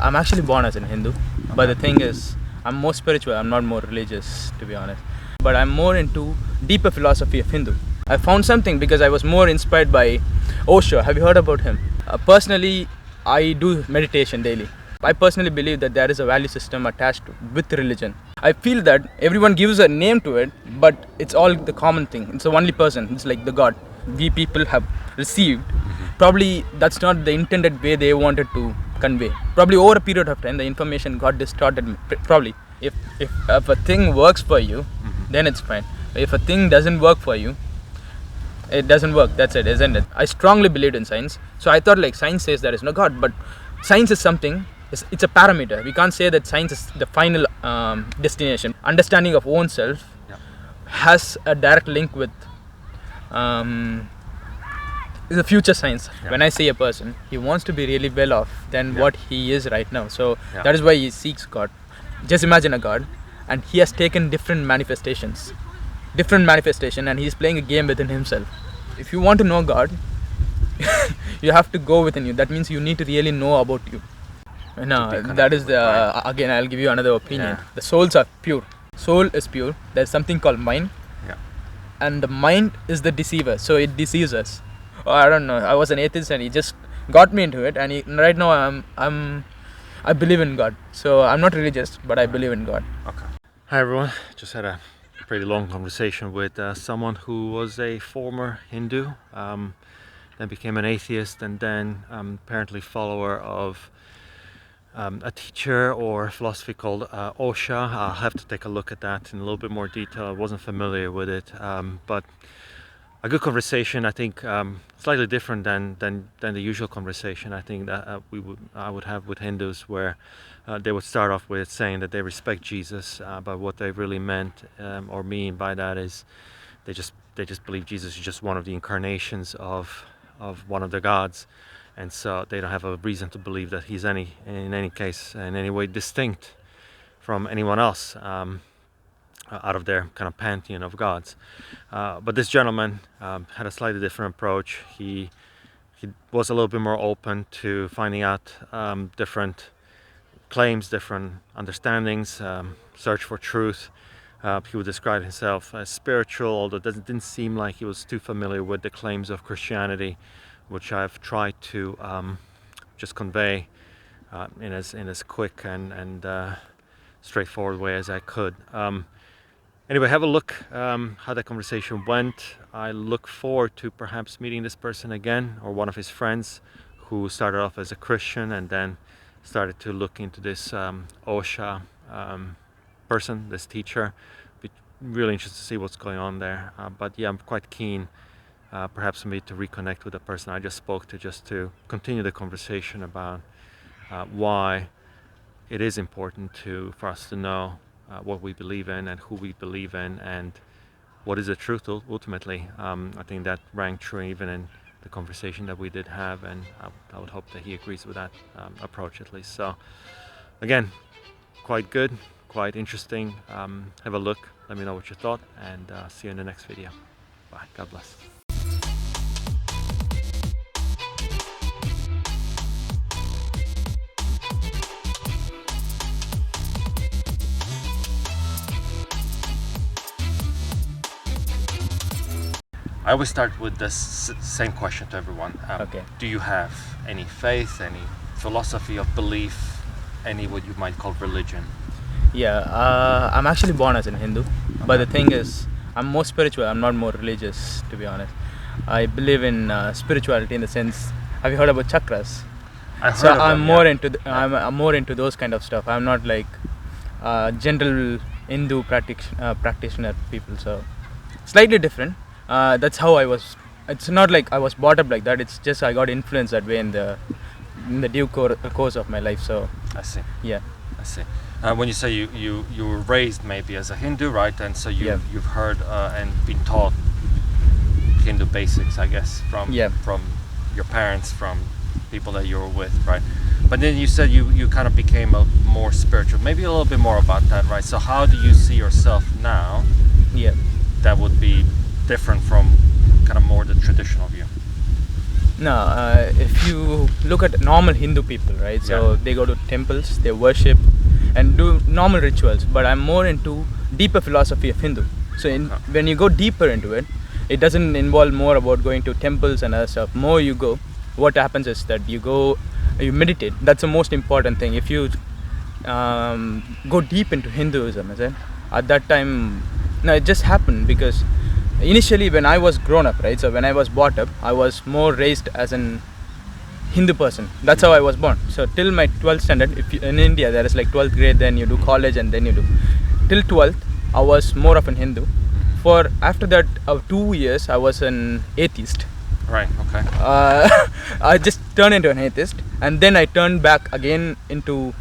I'm actually born as a Hindu, but the thing is, I'm more spiritual. I'm not more religious, to be honest. But I'm more into deeper philosophy of Hindu. I found something because I was more inspired by Osho. Have you heard about him? Personally, I do meditation daily. I personally believe that there is a value system attached with religion. I feel that everyone gives a name to it, but it's all the common thing. It's the only person. It's like the God we people have received. Probably that's not the intended way they wanted to convey. Probably over a period of time, the information got distorted. Probably, if a thing works for you, then it's fine. If a thing doesn't work for you, it doesn't work. That's it, isn't it? I strongly believed in science, so I thought like science says there is no God, but science is something. It's a parameter. We can't say that science is the final destination. Understanding of oneself has a direct link with the future science. When I say a person, he wants to be really well off than what he is right now. So that is why he seeks God. Just imagine a God, and he has taken different manifestation, and he's playing a game within himself. If you want to know God, you have to go within you. That means you need to really know about you. No, that is the again. I'll give you another opinion. The souls are pure. Soul is pure. There's something called mind, and the mind is the deceiver. So it deceives us. I don't know. I was an atheist, and he just got me into it. And right now, I believe in God. So I'm not religious, but I believe in God. Okay. Hi everyone. Just had a pretty long conversation with someone who was a former Hindu, then became an atheist, and then apparently follower of a teacher or philosophy called Osho. I'll have to take a look at that in a little bit more detail. I wasn't familiar with it, but a good conversation. I think slightly different than the usual conversation. I think that I would have with Hindus, where they would start off with saying that they respect Jesus, but what they really meant or mean by that is they just believe Jesus is just one of the incarnations of one of their gods. And so they don't have a reason to believe that he's in any case in any way distinct from anyone else out of their kind of pantheon of gods. But this gentleman had a slightly different approach. He was a little bit more open to finding out different claims, different understandings, search for truth. He would describe himself as spiritual, although it didn't seem like he was too familiar with the claims of Christianity, which I've tried to just convey in as quick and straightforward way as I could. Anyway, have a look how that conversation went. I look forward to perhaps meeting this person again, or one of his friends who started off as a Christian and then started to look into this Osho person, this teacher. Be really interested to see what's going on there. But yeah, I'm quite keen perhaps for me to reconnect with the person I just spoke to, just to continue the conversation about why it is important for us to know what we believe in and who we believe in and what is the truth ultimately. I think that rang true even in the conversation that we did have, and I would hope that he agrees with that approach at least. So again, quite good, quite interesting. Have a look, let me know what you thought, and see you in the next video. Bye, God bless. I always start with the same question to everyone. Do you have any faith, any philosophy of belief, any what you might call religion? Yeah, I'm actually born as a Hindu, but the thing is, I'm more spiritual. I'm not more religious, to be honest. I believe in spirituality in the sense. Have you heard about chakras? I'm more into those kind of stuff. I'm not like general Hindu practitioner people. So slightly different. That's how I was. It's not like I was brought up like that. It's just I got influenced that way in the due course of my life. So I see. Yeah. I see. When you say you were raised maybe as a Hindu, right? And so you've heard and been taught Hindu basics, I guess, from your parents, from people that you were with, right? But then you said you kind of became a more spiritual. Maybe a little bit more about that, right? So how do you see yourself now? Yeah. That would be different from kind of more the traditional view. No, if you look at normal Hindu people, right? So they go to temples, they worship, and do normal rituals. But I'm more into deeper philosophy of Hindu. So when you go deeper into it, it doesn't involve more about going to temples and other stuff. More you go, what happens is that you meditate. That's the most important thing. If you go deep into Hinduism, is it? At that time, no, it just happened because initially when I was grown up, right? So when I was brought up, I was more raised as an Hindu person. That's how I was born. So till my 12th standard, in India there is like 12th grade, then you do college, and then you do till 12th. I was more of an Hindu. For after that, 2 years, I was an atheist. Right. Okay. I just turned into an atheist, and then I turned back again into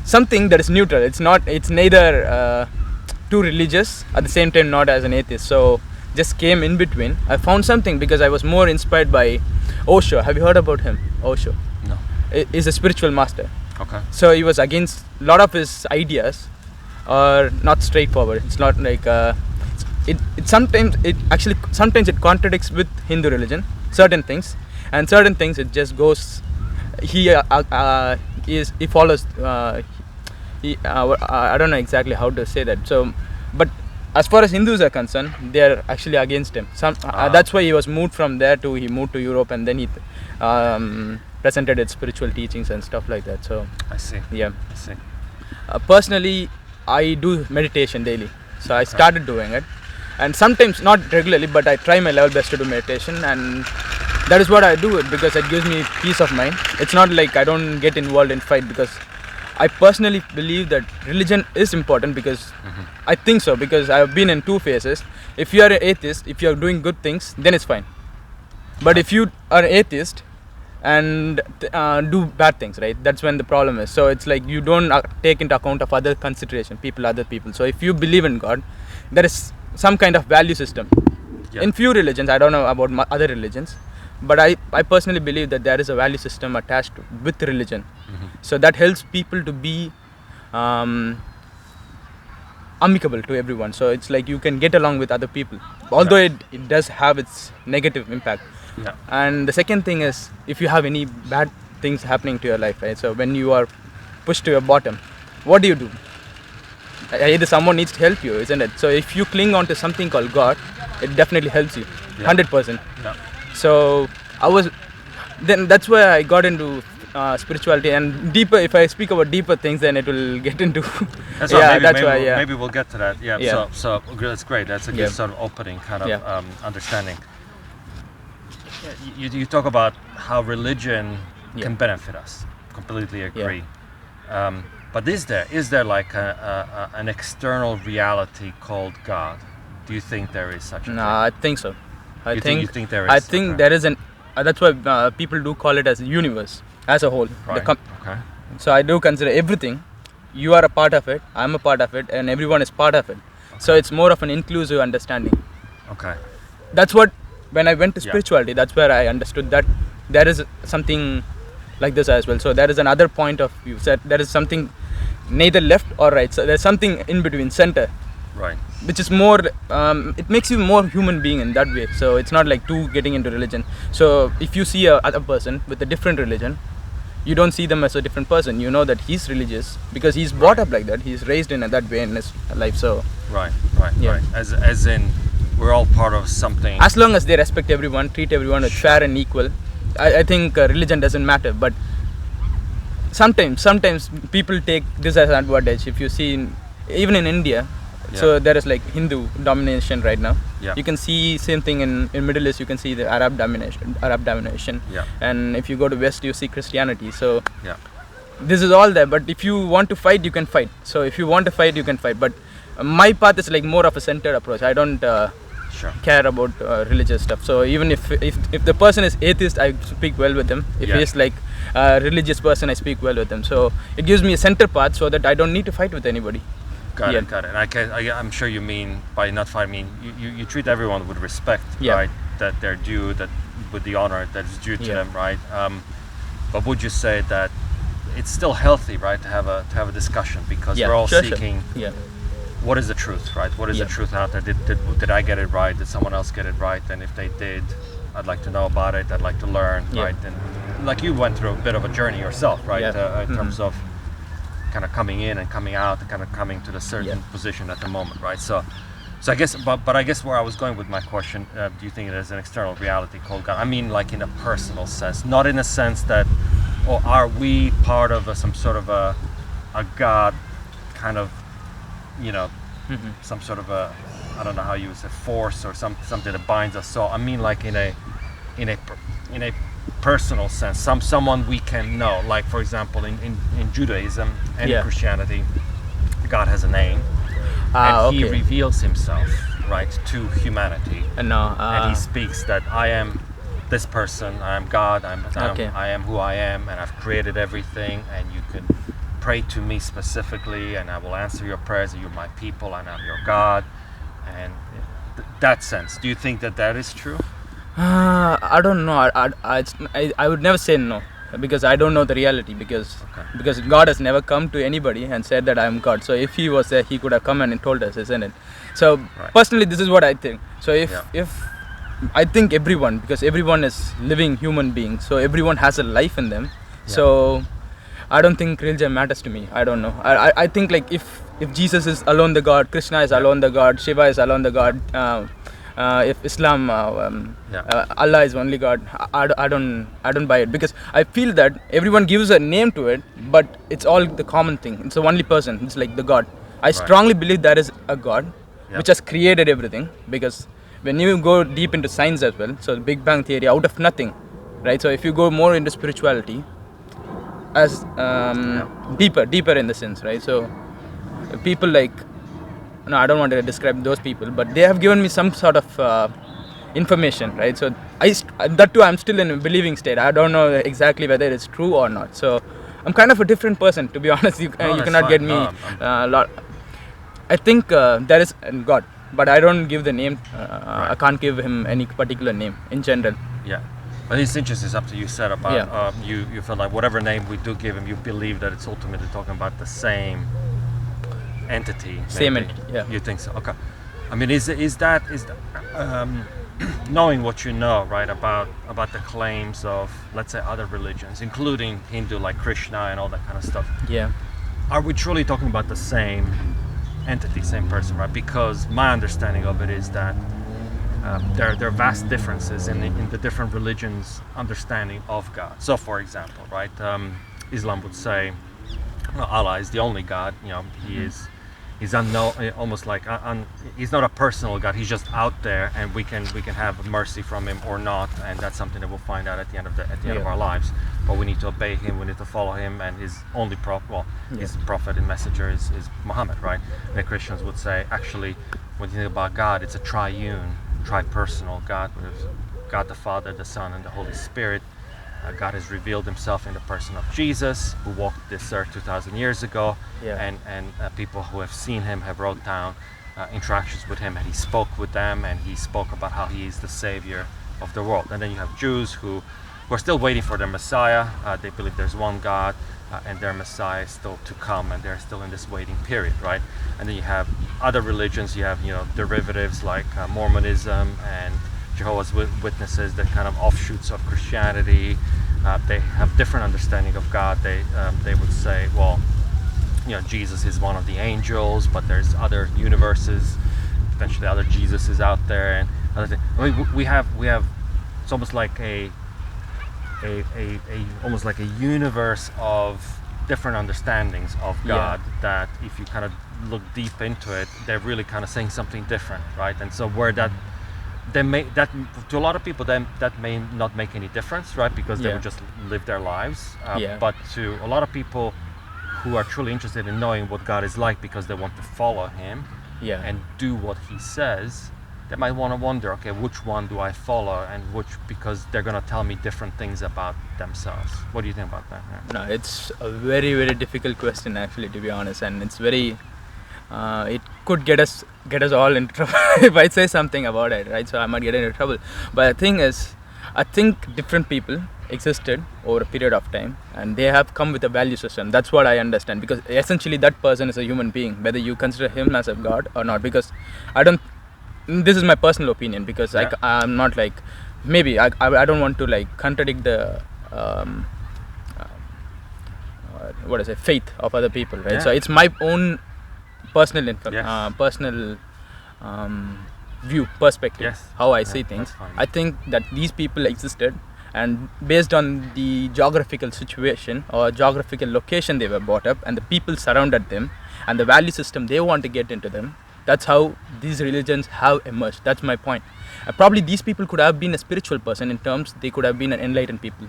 something that is neutral. It's neither too religious at the same time, not as an atheist. So just came in between. I found something because I was more inspired by Osho. Have you heard about him? Osho. No. He's a spiritual master. Okay. So he was against a lot of his ideas are not straightforward. It's not like sometimes it contradicts with Hindu religion, certain things, and certain things it just goes. He follows. I don't know exactly how to say that. So, but as far as Hindus are concerned, they are actually against him. That's why he was moved from there to Europe, and then he presented its spiritual teachings and stuff like that. So I see. Yeah. I see. Personally, I do meditation daily. So I started doing it, and sometimes not regularly, but I try my level best to do meditation, and that is what I do it because it gives me peace of mind. It's not like I don't get involved in fight, because I personally believe that religion is important, because I think so, because I have been in two phases. If you are an atheist, if you are doing good things, then it's fine. But if you are an atheist and do bad things, right, that's when the problem is. So it's like you don't take into account of other consideration, other people. So if you believe in God, there is some kind of value system. In few religions, I don't know about other religions, but I personally believe that there is a value system attached with religion. So that helps people to be amicable to everyone. So it's like you can get along with other people, although it does have its negative impact. And the second thing is, if you have any bad things happening to your life, right? So when you are pushed to your bottom, what do? Either someone needs to help you, isn't it? So if you cling on to something called God, it definitely helps you, 100%. So that's why I got into spirituality, and deeper. If I speak about deeper things, then it will get into. Maybe we'll get to that. So that's great. That's a good sort of opening kind of understanding. You talk about how religion can benefit us. Completely agree. But is there like an external reality called God? Do you think there is such a thing? No, I think so. You think there is? I think there is that's why people do call it as a universe as a whole. Right. So I do consider everything. You are a part of it. I'm a part of it, and everyone is part of it. So it's more of an inclusive understanding. That's what. When I went to spirituality, that's where I understood that there is something like this as well. So there is another point of view. So there is something neither left or right. So there's something in between, center. Right. Which is more, it makes you more human being in that way. So it's not like two getting into religion. So if you see a other person with a different religion, you don't see them as a different person. You know that he's religious because he's brought up like that. He's raised in that way in his life. So right. As in, we're all part of something. As long as they respect everyone, treat everyone with fair and equal, I think religion doesn't matter. But sometimes people take this as an advantage. If you see, even in India, so there is like Hindu domination right now. You can see same thing in Middle East. You can see the Arab domination. And if you go to West, you see Christianity. So this is all there. But if you want to fight, you can fight. So if you want to fight, you can fight. But my path is like more of a centered approach. I don't care about religious stuff. So even if the person is atheist, I speak well with them. If he is like a religious person, I speak well with them. So it gives me a center path so that I don't need to fight with anybody. Got it. And I'm sure you mean by not fight, you treat everyone with respect, right? That they're due, that with the honor that is due to them, right? But would you say that it's still healthy, right, to have a discussion, because we're all seeking. What is the truth, right? What is the truth out there? Did I get it right? Did someone else get it right? And if they did, I'd like to know about it. I'd like to learn, Yeah. right? And like you went through a bit of a journey yourself, right? Yeah. In terms of kind of coming in and coming out, and kind of coming to the certain Yeah. position at the moment, right? So I guess, but I guess where I was going with my question, do you think it is an external reality called God? I mean, like in a personal sense, not in a sense that, or are we part of some sort of a God kind of, you know, some sort of a, I don't know how you would say, force or something that binds us. So I mean, like in a personal sense, someone we can know. Like for example, in Judaism and Yeah. Christianity, God has a name, and He Okay. reveals Himself, right, to humanity, No. and He speaks that I am this person, I am God, Okay. I am who I am, and I've created everything, and you can pray to me specifically, and I will answer your prayers. And you're my people, and I'm your God, and that sense. Do you think that is true? I don't know. I would never say no, because I don't know the reality, because God has never come to anybody and said that I am God. So if He was there, He could have come and told us, isn't it? So personally, this is what I think. So if I think everyone, because everyone is living human beings, so everyone has a life in them. So I don't think religion matters to me. I don't know. I think like if Jesus is alone the God, Krishna is alone the God, Shiva is alone the God, if Islam, Allah is only God, I don't buy it, because I feel that everyone gives a name to it, but it's all the common thing. It's the only person. It's like the God. I strongly believe there is a God which has created everything, because when you go deep into science as well, so the Big Bang Theory, out of nothing, right? So if you go more into spirituality, as deeper in the sense, right? So people like, no, I don't want to describe those people, but they have given me some sort of information, right? So that too, I'm still in a believing state. I don't know exactly whether it's true or not. So I'm kind of a different person, to be honest. You cannot get me a lot. I think there is God, but I don't give the name. I can't give Him any particular name in general. Yeah. But it's interesting. It's up to you said about you feel like whatever name we do give Him, you believe that it's ultimately talking about the same entity. Maybe. Same entity. Yeah. You think so? Okay. I mean, is that knowing what you know, right, about the claims of, let's say, other religions, including Hindu, like Krishna and all that kind of stuff. Yeah. Are we truly talking about the same entity, same person, right? Because my understanding of it is that there are vast differences in the different religions' understanding of God. So, for example, right, Islam would say Allah is the only God. You know, He's unknown, almost like He's not a personal God. He's just out there, and we can have mercy from Him or not, and that's something that we'll find out at the end of our lives. But we need to obey Him. We need to follow Him, and His only His prophet and messenger is Muhammad, right? And the Christians would say, actually, when you think about God, it's a triune, tri-personal God. There's God the Father, the Son, and the Holy Spirit. God has revealed Himself in the person of Jesus, who walked this earth 2,000 years ago, and people who have seen Him have wrote down interactions with Him, and He spoke with them, and He spoke about how He is the Savior of the world. And then you have Jews who are still waiting for their Messiah. They believe there's one God, and their Messiah is still to come, and they're still in this waiting period, right? And then you have other religions. You have derivatives like Mormonism and Jehovah's Witnesses, that kind of offshoots of Christianity. They have different understanding of God. They would say, well, Jesus is one of the angels, but there's other universes, potentially other Jesuses out there, and other things. I mean, we have it's almost like a universe of different understandings of God, that if you kind of look deep into it, they're really kind of saying something different, right? And so where that to a lot of people that may not make any difference, right? Because they would just live their lives. But to a lot of people who are truly interested in knowing what God is like, because they want to follow Him and do what He says, they might want to wonder, okay, which one do I follow, and because they're going to tell me different things about themselves. What do you think about that? No, it's a very, very difficult question, actually, to be honest, and it's very it could get us all into trouble if I say something about it, right? So I might get into trouble. But the thing is, I think different people existed over a period of time, and they have come with a value system. That's what I understand, because essentially that person is a human being, whether you consider him as a god or not. Because this is my personal opinion, because I'm not like maybe I don't want to like contradict the what is it, faith of other people, right? So it's my own personal personal view, perspective, how I see things. I think that these people existed, and based on the geographical situation or geographical location they were brought up, and the people surrounded them, and the value system they want to get into them, that's how these religions have emerged. That's my point. Probably these people could have been a spiritual person in terms they could have been an enlightened people.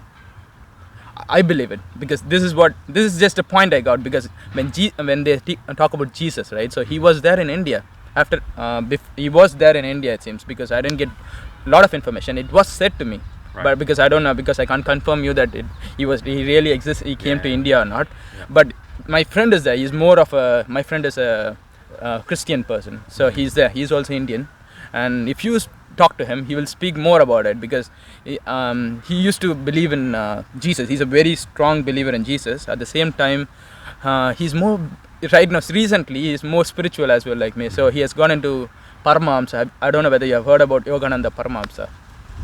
I believe it, because this is just a point I got, because when they talk about Jesus, right? So he was there in India. After he was there in India, it seems, because I didn't get a lot of information. It was said to me, but because I don't know, because I can't confirm you that he really exists. He came to India or not. But my friend is there. He's more of my friend is a Christian person, so he's there. He's also Indian, and if you talk to him, he will speak more about it, because he used to believe in Jesus. He's a very strong believer in Jesus. At the same time, he's more right now. Recently, he's more spiritual as well, like me. So he has gone into Paramahamsa. I don't know whether you have heard about Yogananda Paramahamsa.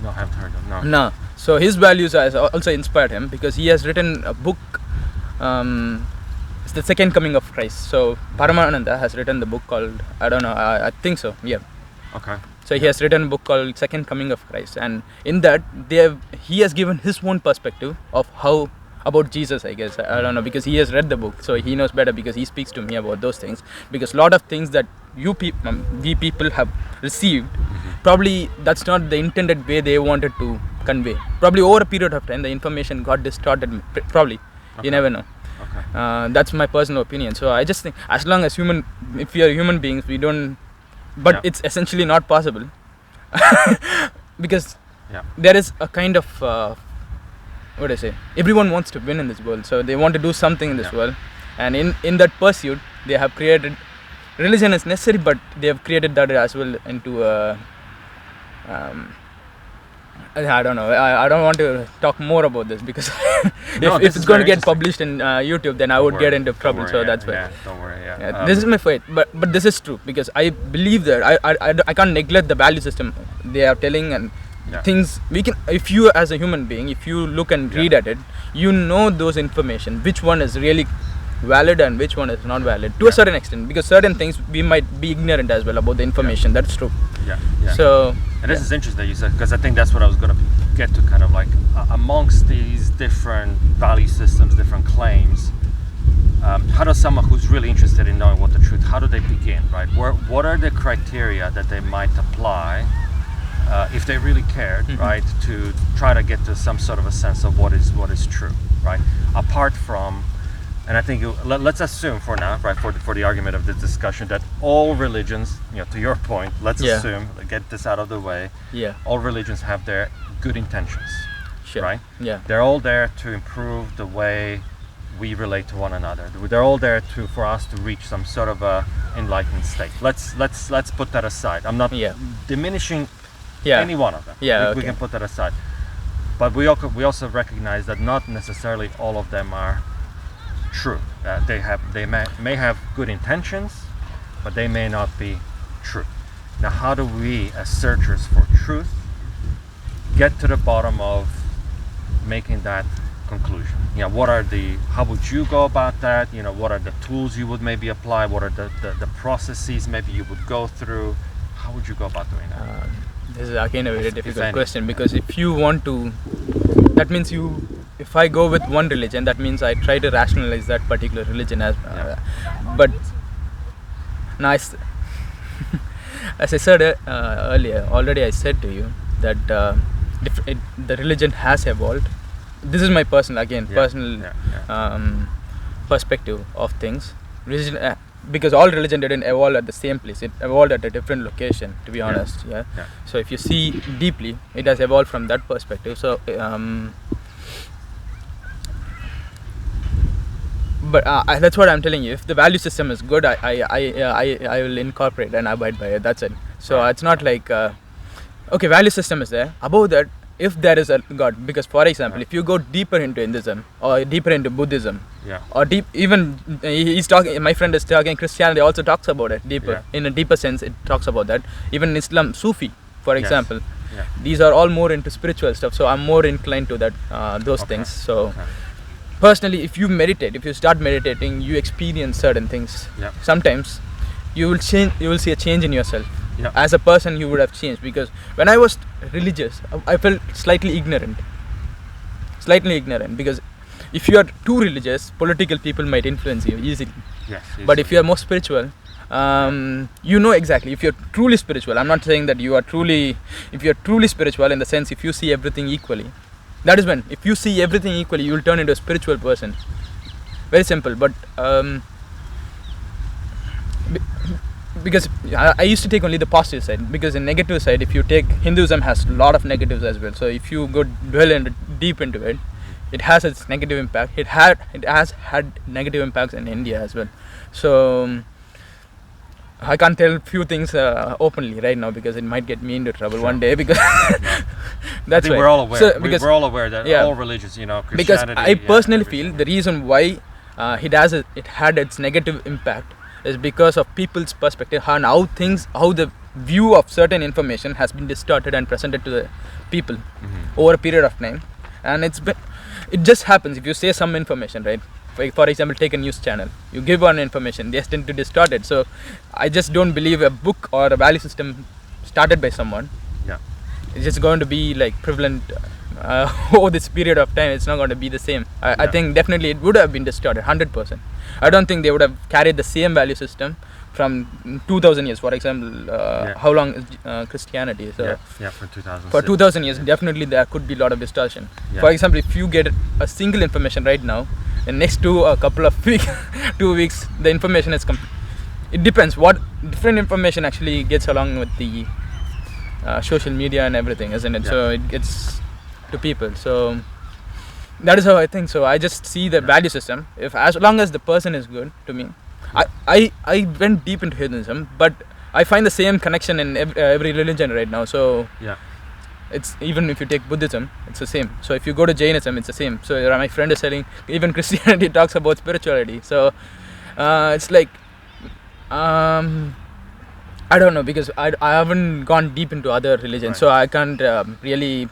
No, I haven't heard of. No. So his values has also inspired him, because he has written a book. It's the Second Coming of Christ. So Paramananda has written the book called, I don't know, I think so. Yeah. Okay. So he has written a book called Second Coming of Christ, and in that he has given his own perspective of how about Jesus, I guess. I don't know, because he has read the book, so he knows better, because he speaks to me about those things. Because a lot of things that we people have received, probably that's not the intended way they wanted to convey. Probably over a period of time, the information got distorted. Probably, you never know. Okay. That's my personal opinion. So I just think, as long as if we are human beings, we don't. But it's essentially not possible, because there is a kind of what do I say? Everyone wants to win in this world, so they want to do something in this world, and in that pursuit, they have created. Religion is necessary, but they have created that as well into a. I don't know. I don't want to talk more about this, because if it's going to get published in YouTube, then I would get into trouble. So that's why. Don't worry. This is my fight, but this is true, because I believe that I can't neglect the value system they are telling, and things we can. If you as a human being, if you look and read at it, you know those information, which one is really valid and which one is not valid to a certain extent, because certain things we might be ignorant as well about the information. That's true. So and this is interesting that you said, because I think that's what I was going to get to, kind of like amongst these different value systems, different claims, how does someone who's really interested in knowing what the truth, how do they begin, right? What are the criteria that they might apply if they really cared, right, to try to get to some sort of a sense of what is true, right? Apart from, and I think let's assume for now, right, for the argument of this discussion, that all religions, to your point, let's assume, get this out of the way, all religions have their good intentions, right? They're all there to improve the way we relate to one another. They're all there for us to reach some sort of a enlightened state. Let's put that aside. I'm not diminishing any one of them. We can put that aside. But we also recognize that not necessarily all of them are true. They may have good intentions, but they may not be true. Now, how do we, as searchers for truth, get to the bottom of making that conclusion? How would you go about that? What are the tools you would maybe apply? What are the processes maybe you would go through? How would you go about doing that? This is again a very difficult question, because if you want to, that means if I go with one religion, that means I try to rationalize that particular religion as but now as I said earlier, already I said to you that the religion has evolved. This is my personal perspective of things. Religion, because all religion didn't evolve at the same place. It evolved at a different location, to be honest. So if you see deeply, it has evolved from that perspective. So but that's what I'm telling you. If the value system is good, I will incorporate and abide by it. That's it. So it's not like value system is there. Above that, if there is a God, because for example, if you go deeper into Hinduism or deeper into Buddhism, or my friend is talking, Christianity also talks about it deeper, in a deeper sense. It talks about that. Even Islam, Sufi, for example, Yeah. These are all more into spiritual stuff, so I'm more inclined to that those Okay. things. So Okay. personally, if you start meditating, you experience certain things. Yeah. Sometimes you will see a change in yourself. Yeah. As a person, you would have changed, because when I was religious, I felt slightly ignorant, because if you are too religious, political people might influence you easily. Yes. But if you are more spiritual, you know exactly. If you're truly spiritual, I'm not saying that you are truly. If you're truly spiritual, in the sense, if you see everything equally, that is when. If you see everything equally, you will turn into a spiritual person. Very simple. But because I used to take only the positive side, because the negative side, if you take, Hinduism has a lot of negatives as well. So if you go deep into it, it has its negative impact. It has had negative impacts in India as well. So I can't tell few things openly right now, because it might get me into trouble one day, because that's I think why. we're all aware. So, because we're all aware that yeah. all religions, because Christianity. I personally everything. feel the reason why it had its negative impact is because of people's perspective, and how the view of certain information has been distorted and presented to the people over a period of time. And it just happens, if you say some information, right? For example, take a news channel, you give one information, they tend to distort it. So I just don't believe a book or a value system started by someone, Yeah. it's just going to be like prevalent over this period of time. It's not going to be the same. I think definitely it would have been distorted 100%. I don't think they would have carried the same value system from 2000 years, for example. How long is Christianity? So For 2000. for 2000 years, definitely there could be a lot of distortion. Yeah. For example, if you get a single information right now, and next to a couple of weeks 2 weeks, the information is it depends what different information actually gets along with the social media and everything, isn't it? So it gets to people. So that is how I think. So I just see the value system, if as long as the person is good to me. I went deep into Hinduism, but I find the same connection in every religion right now. So Yeah. it's, even if you take Buddhism, it's the same. So if you go to Jainism, it's the same. So my friend is telling, even Christianity talks about spirituality. So it's like I don't know, because I haven't gone deep into other religions, Right. so I can't really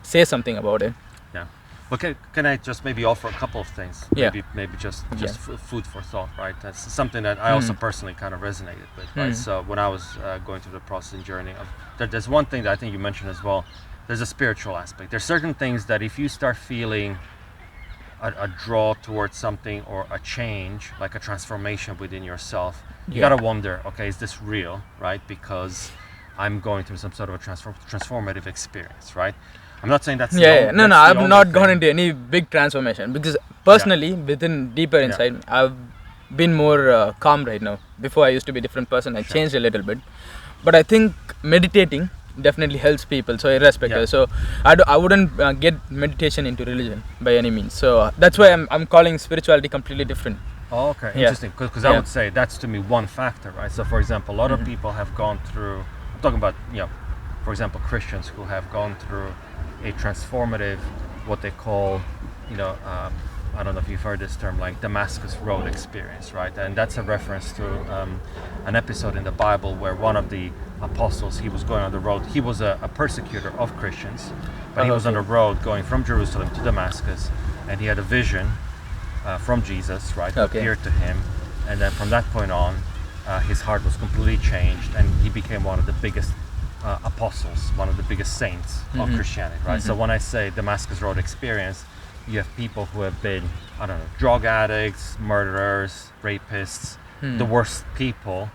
say something about it. Yeah. Okay. Can I just maybe offer a couple of things? Yeah. Maybe just Yeah. food for thought, right? That's something that I also personally kind of resonated with, right? So when I was going through the process and journey of, there's one thing that I think you mentioned as well. There's a spiritual aspect. There's certain things that if you start feeling a draw towards something, or a change, like a transformation within yourself, you gotta wonder, okay, is this real, right? Because I'm going through some sort of a transformative experience, right? I'm not saying that's No, I've not gone into any big transformation, because personally, within deeper inside, I've been more calm right now. Before, I used to be a different person. I changed a little bit, but I think meditating definitely helps people. So irrespective, so I wouldn't get meditation into religion by any means. So that's why I'm calling spirituality completely different. Oh, okay, Yeah. interesting. Because I would say that's to me one factor, right? So, for example, a lot of people have gone through. I'm talking about, for example, Christians who have gone through a transformative, what they call, I don't know if you've heard this term, like Damascus Road experience, right? And that's a reference to an episode in the Bible where one of the apostles, he was going on the road. He was a persecutor of Christians, but he was on the road going from Jerusalem to Damascus, and he had a vision from Jesus, right? Who appeared to him, and then from that point on, his heart was completely changed, and he became one of the biggest apostles, one of the biggest saints of Christianity, right? So when I say Damascus Road experience, you have people who have been, I don't know, drug addicts, murderers, rapists, the worst people,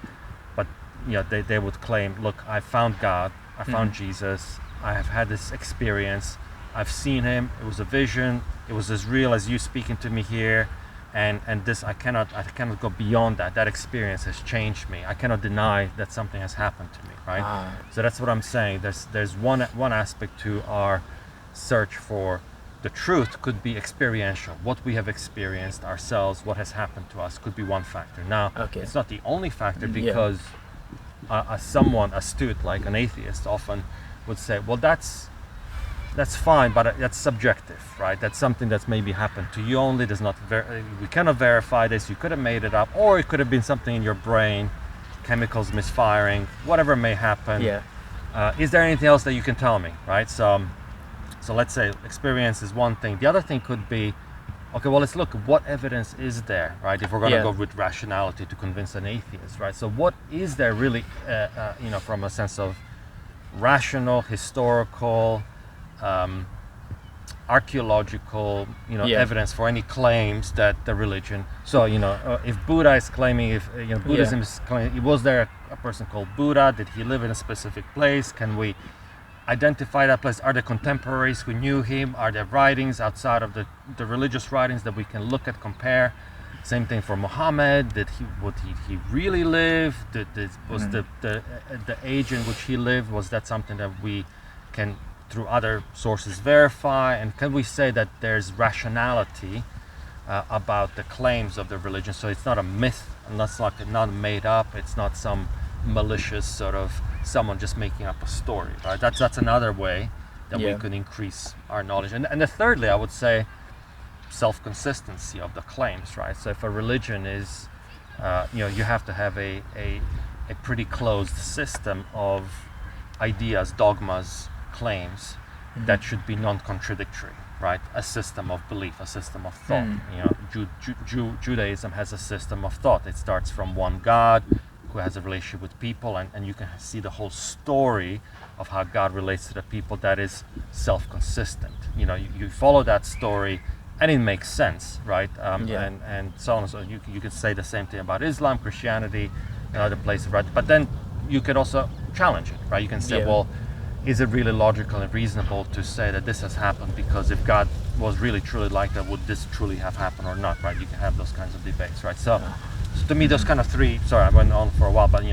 but they would claim, look, I found God, I found Jesus, I have had this experience, I've seen him, it was a vision, it was as real as you speaking to me here, and this I cannot go beyond that. That experience has changed me. I cannot deny that something has happened to me, right? So that's what I'm saying. There's one aspect to our search for the truth, could be experiential. What we have experienced ourselves, what has happened to us, could be one factor. Now, it's not the only factor, because someone astute like an atheist often would say, well, that's fine, but that's subjective, right? That's something that's maybe happened to you only. Does not we cannot verify this. You could have made it up, or it could have been something in your brain, chemicals misfiring, whatever may happen. Is there anything else that you can tell me, right? So let's say experience is one thing. The other thing could be, okay, well, let's look at what evidence is there, right? If we're going to go with rationality to convince an atheist, right? So what is there really, from a sense of rational, historical, archaeological, evidence for any claims that the religion. So, if Buddha is claiming, if Buddhism is claiming, was there a person called Buddha? Did he live in a specific place? Can we identify that place? Are there contemporaries who knew him? Are there writings outside of the religious writings that we can look at, compare? Same thing for Muhammad. Would he really live? Was the age in which he lived, was that something that we can through other sources verify? And can we say that there's rationality about the claims of the religion? So it's not a myth, and that's not made up. It's not some malicious sort of someone just making up a story, right? That's another way that we could increase our knowledge. And then thirdly, I would say self-consistency of the claims, right? So if a religion is, you have to have a pretty closed system of ideas, dogmas, claims that should be non-contradictory, right? A system of belief, a system of thought. Judaism has a system of thought. It starts from one God who has a relationship with people, and you can see the whole story of how God relates to the people that is self-consistent. You follow that story and it makes sense, right? And so on. So you could say the same thing about Islam, Christianity, and other places, right? But then you could also challenge it, right? You can say, well, is it really logical and reasonable to say that this has happened? Because if God was really truly like that, would this truly have happened or not, right? You can have those kinds of debates, right? So to me, those kind of three, sorry, I went on for a while, but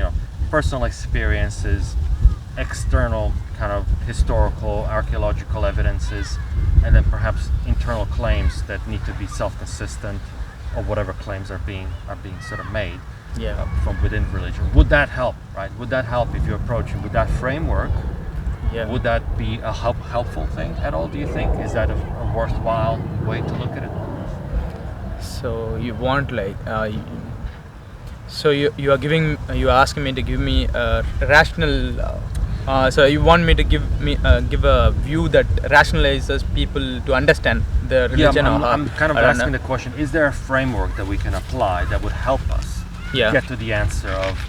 personal experiences, external kind of historical, archaeological evidences, and then perhaps internal claims that need to be self-consistent, or whatever claims are being sort of made from within religion. Would that help, right? Would that help if you approach it with that framework? Would that be a helpful thing at all, do you think? Is that a worthwhile way to look at it? So you want you are asking me to give me a rational. So you want me to give a view that rationalizes people to understand the religion. I'm kind of asking the question: is there a framework that we can apply that would help us get to the answer of?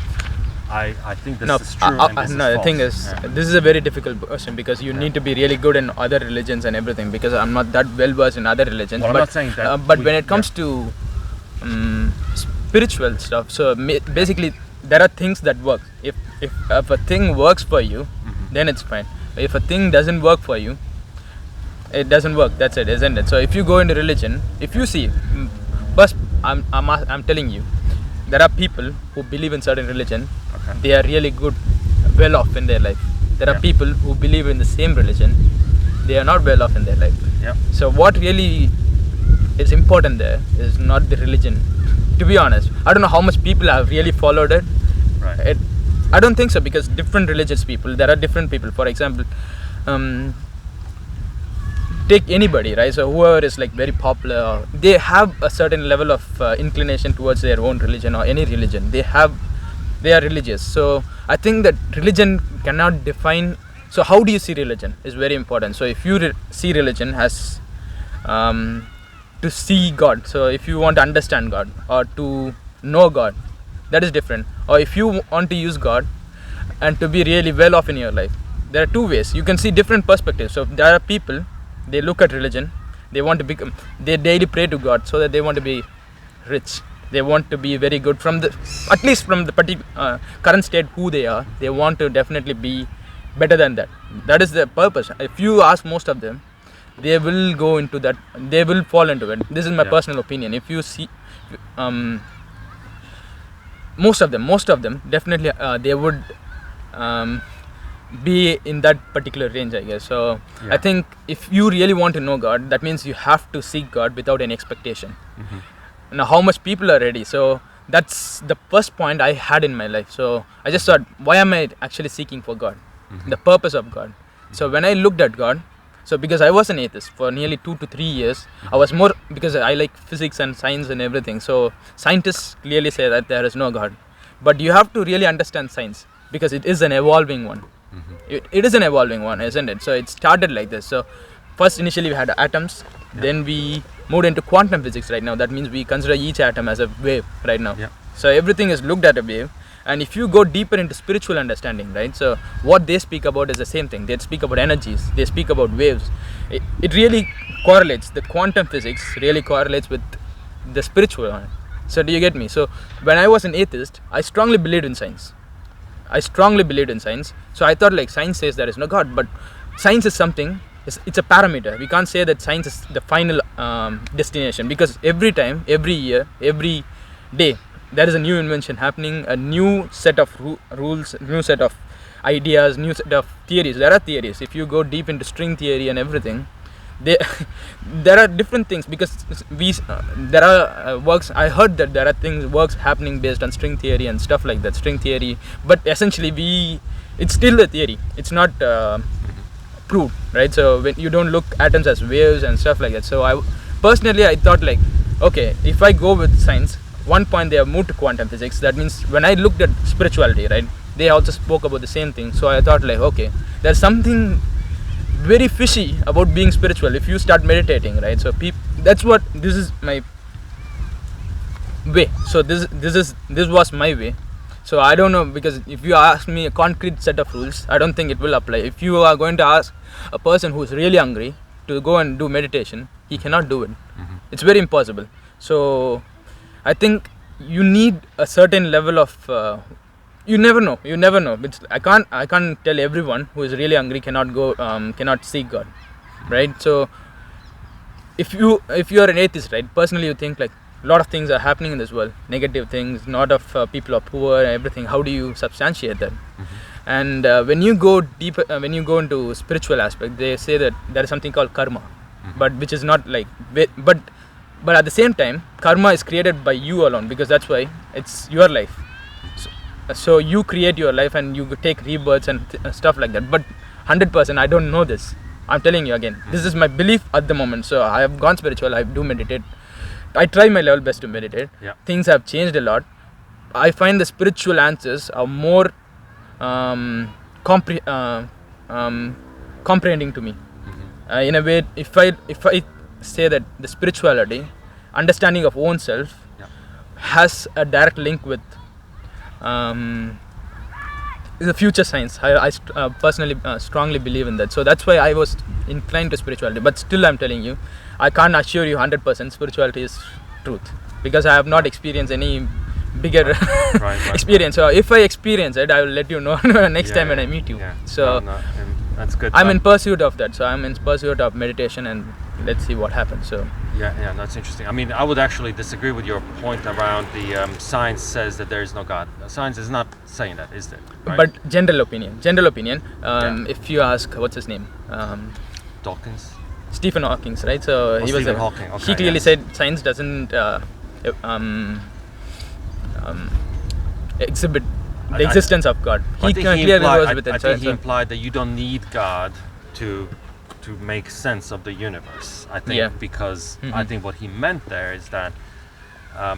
I think this is true and this is false. The thing is, this is a very difficult question because you need to be really good in other religions and everything, because I'm not that well versed in other religions. Well, I'm not saying that. But when it comes to spiritual stuff, so basically there are things that work. If a thing works for you, then it's fine. If a thing doesn't work for you, it doesn't work. That's it, isn't it? So if you go into religion, if you see, first I'm telling you, there are people who believe in certain religion. They are really good, well off in their life. There are people who believe in the same religion. They are not well off in their life. So what really is important there is not the religion. To be honest, I don't know how much people have really followed it. I don't think so, because different religious people, there are different people. For example, take anybody, right? So whoever is like very popular, they have a certain level of inclination towards their own religion or any religion. They are religious. So I think that religion cannot define. So how do you see religion is very important. So if you see religion as to see God, so if you want to understand God or to know God, that is different. Or if you want to use God and to be really well off in your life, there are two ways. You can see different perspectives. So there are people, they look at religion, they want to become, they daily pray to God so that they want to be rich. They want to be very good at least from the particular current state who they are. They want to definitely be better than that. That is the purpose. If you ask most of them, they will go into that. They will fall into it. This is my personal opinion. If you see, most of them definitely they would be in that particular range, I guess. So I think if you really want to know God, that means you have to seek God without any expectation. Now, how much people are ready? So that's the first point I had in my life. So I just thought, why am I actually seeking for God? The purpose of God. So when I looked at God, so because I was an atheist for nearly 2 to 3 years, I was more, because I like physics and science and everything. So scientists clearly say that there is no God. But you have to really understand science, because it is an evolving one. It is an evolving one, isn't it? So it started like this. So first initially we had atoms, then we moved into quantum physics right now. That means we consider each atom as a wave right now. So everything is looked at a wave. And if you go deeper into spiritual understanding, right, so what they speak about is the same thing. They speak about energies, they speak about waves. It really correlates. The quantum physics really correlates with the spiritual one. So do you get me? So when I was an atheist, I strongly believed in science. So I thought like science says there is no God, but science is something, it's a parameter. We can't say that science is the final destination, because every time, every year, every day, there is a new invention happening, a new set of rules, new set of ideas, new set of theories. There are theories. If you go deep into string theory and everything, there are different things, because there are works. I heard that there are works happening based on string theory and stuff like that. String theory, but essentially it's still a theory. It's not proved, right? So when you don't look atoms as waves and stuff like that. So I thought like, okay, if I go with science, one point they have moved to quantum physics. That means when I looked at spirituality, right, they also spoke about the same thing. So I thought like, okay, there's something very fishy about being spiritual if you start meditating, right? So this is my way. So this was my way. So I don't know, because if you ask me a concrete set of rules, I don't think it will apply. If you are going to ask a person who's really hungry to go and do meditation, he cannot do it. It's very impossible. So I think you need a certain level of you never know. I can't tell everyone who is really hungry cannot seek God, right? So if you are an atheist, right, personally you think like a lot of things are happening in this world, negative things, a lot of people are poor and everything. How do you substantiate that? And when you go deeper, when you go into spiritual aspect, they say that there is something called karma, but which is not like, but at the same time, karma is created by you alone, because that's why it's your life. So you create your life and you take rebirths and stuff like that. But 100%, I don't know this. I'm telling you again, this is my belief at the moment. So I have gone spiritual. I do meditate. I try my level best to meditate. Things have changed a lot. I find the spiritual answers are more comprehending to me. In a way, if I say that the spirituality, understanding of own self, has a direct link with the future science. I personally strongly believe in that. So that's why I was inclined to spirituality. But still, I'm telling you, I can't assure you 100% spirituality is truth, because I have not experienced any bigger experience. So if I experience it, I will let you know next time when I meet you. So that's good. I'm in pursuit of that. So I'm in pursuit of meditation, and let's see what happens. So that's interesting. I mean, I would actually disagree with your point around the science says that there is no God. Science is not saying that, is it? Right? But general opinion. If you ask, what's his name? Dawkins. Stephen Hawking, right? So he clearly said science doesn't exhibit the existence of God. He clearly was with it. I think he implied that you don't need God to make sense of the universe. I think because I think what he meant there is that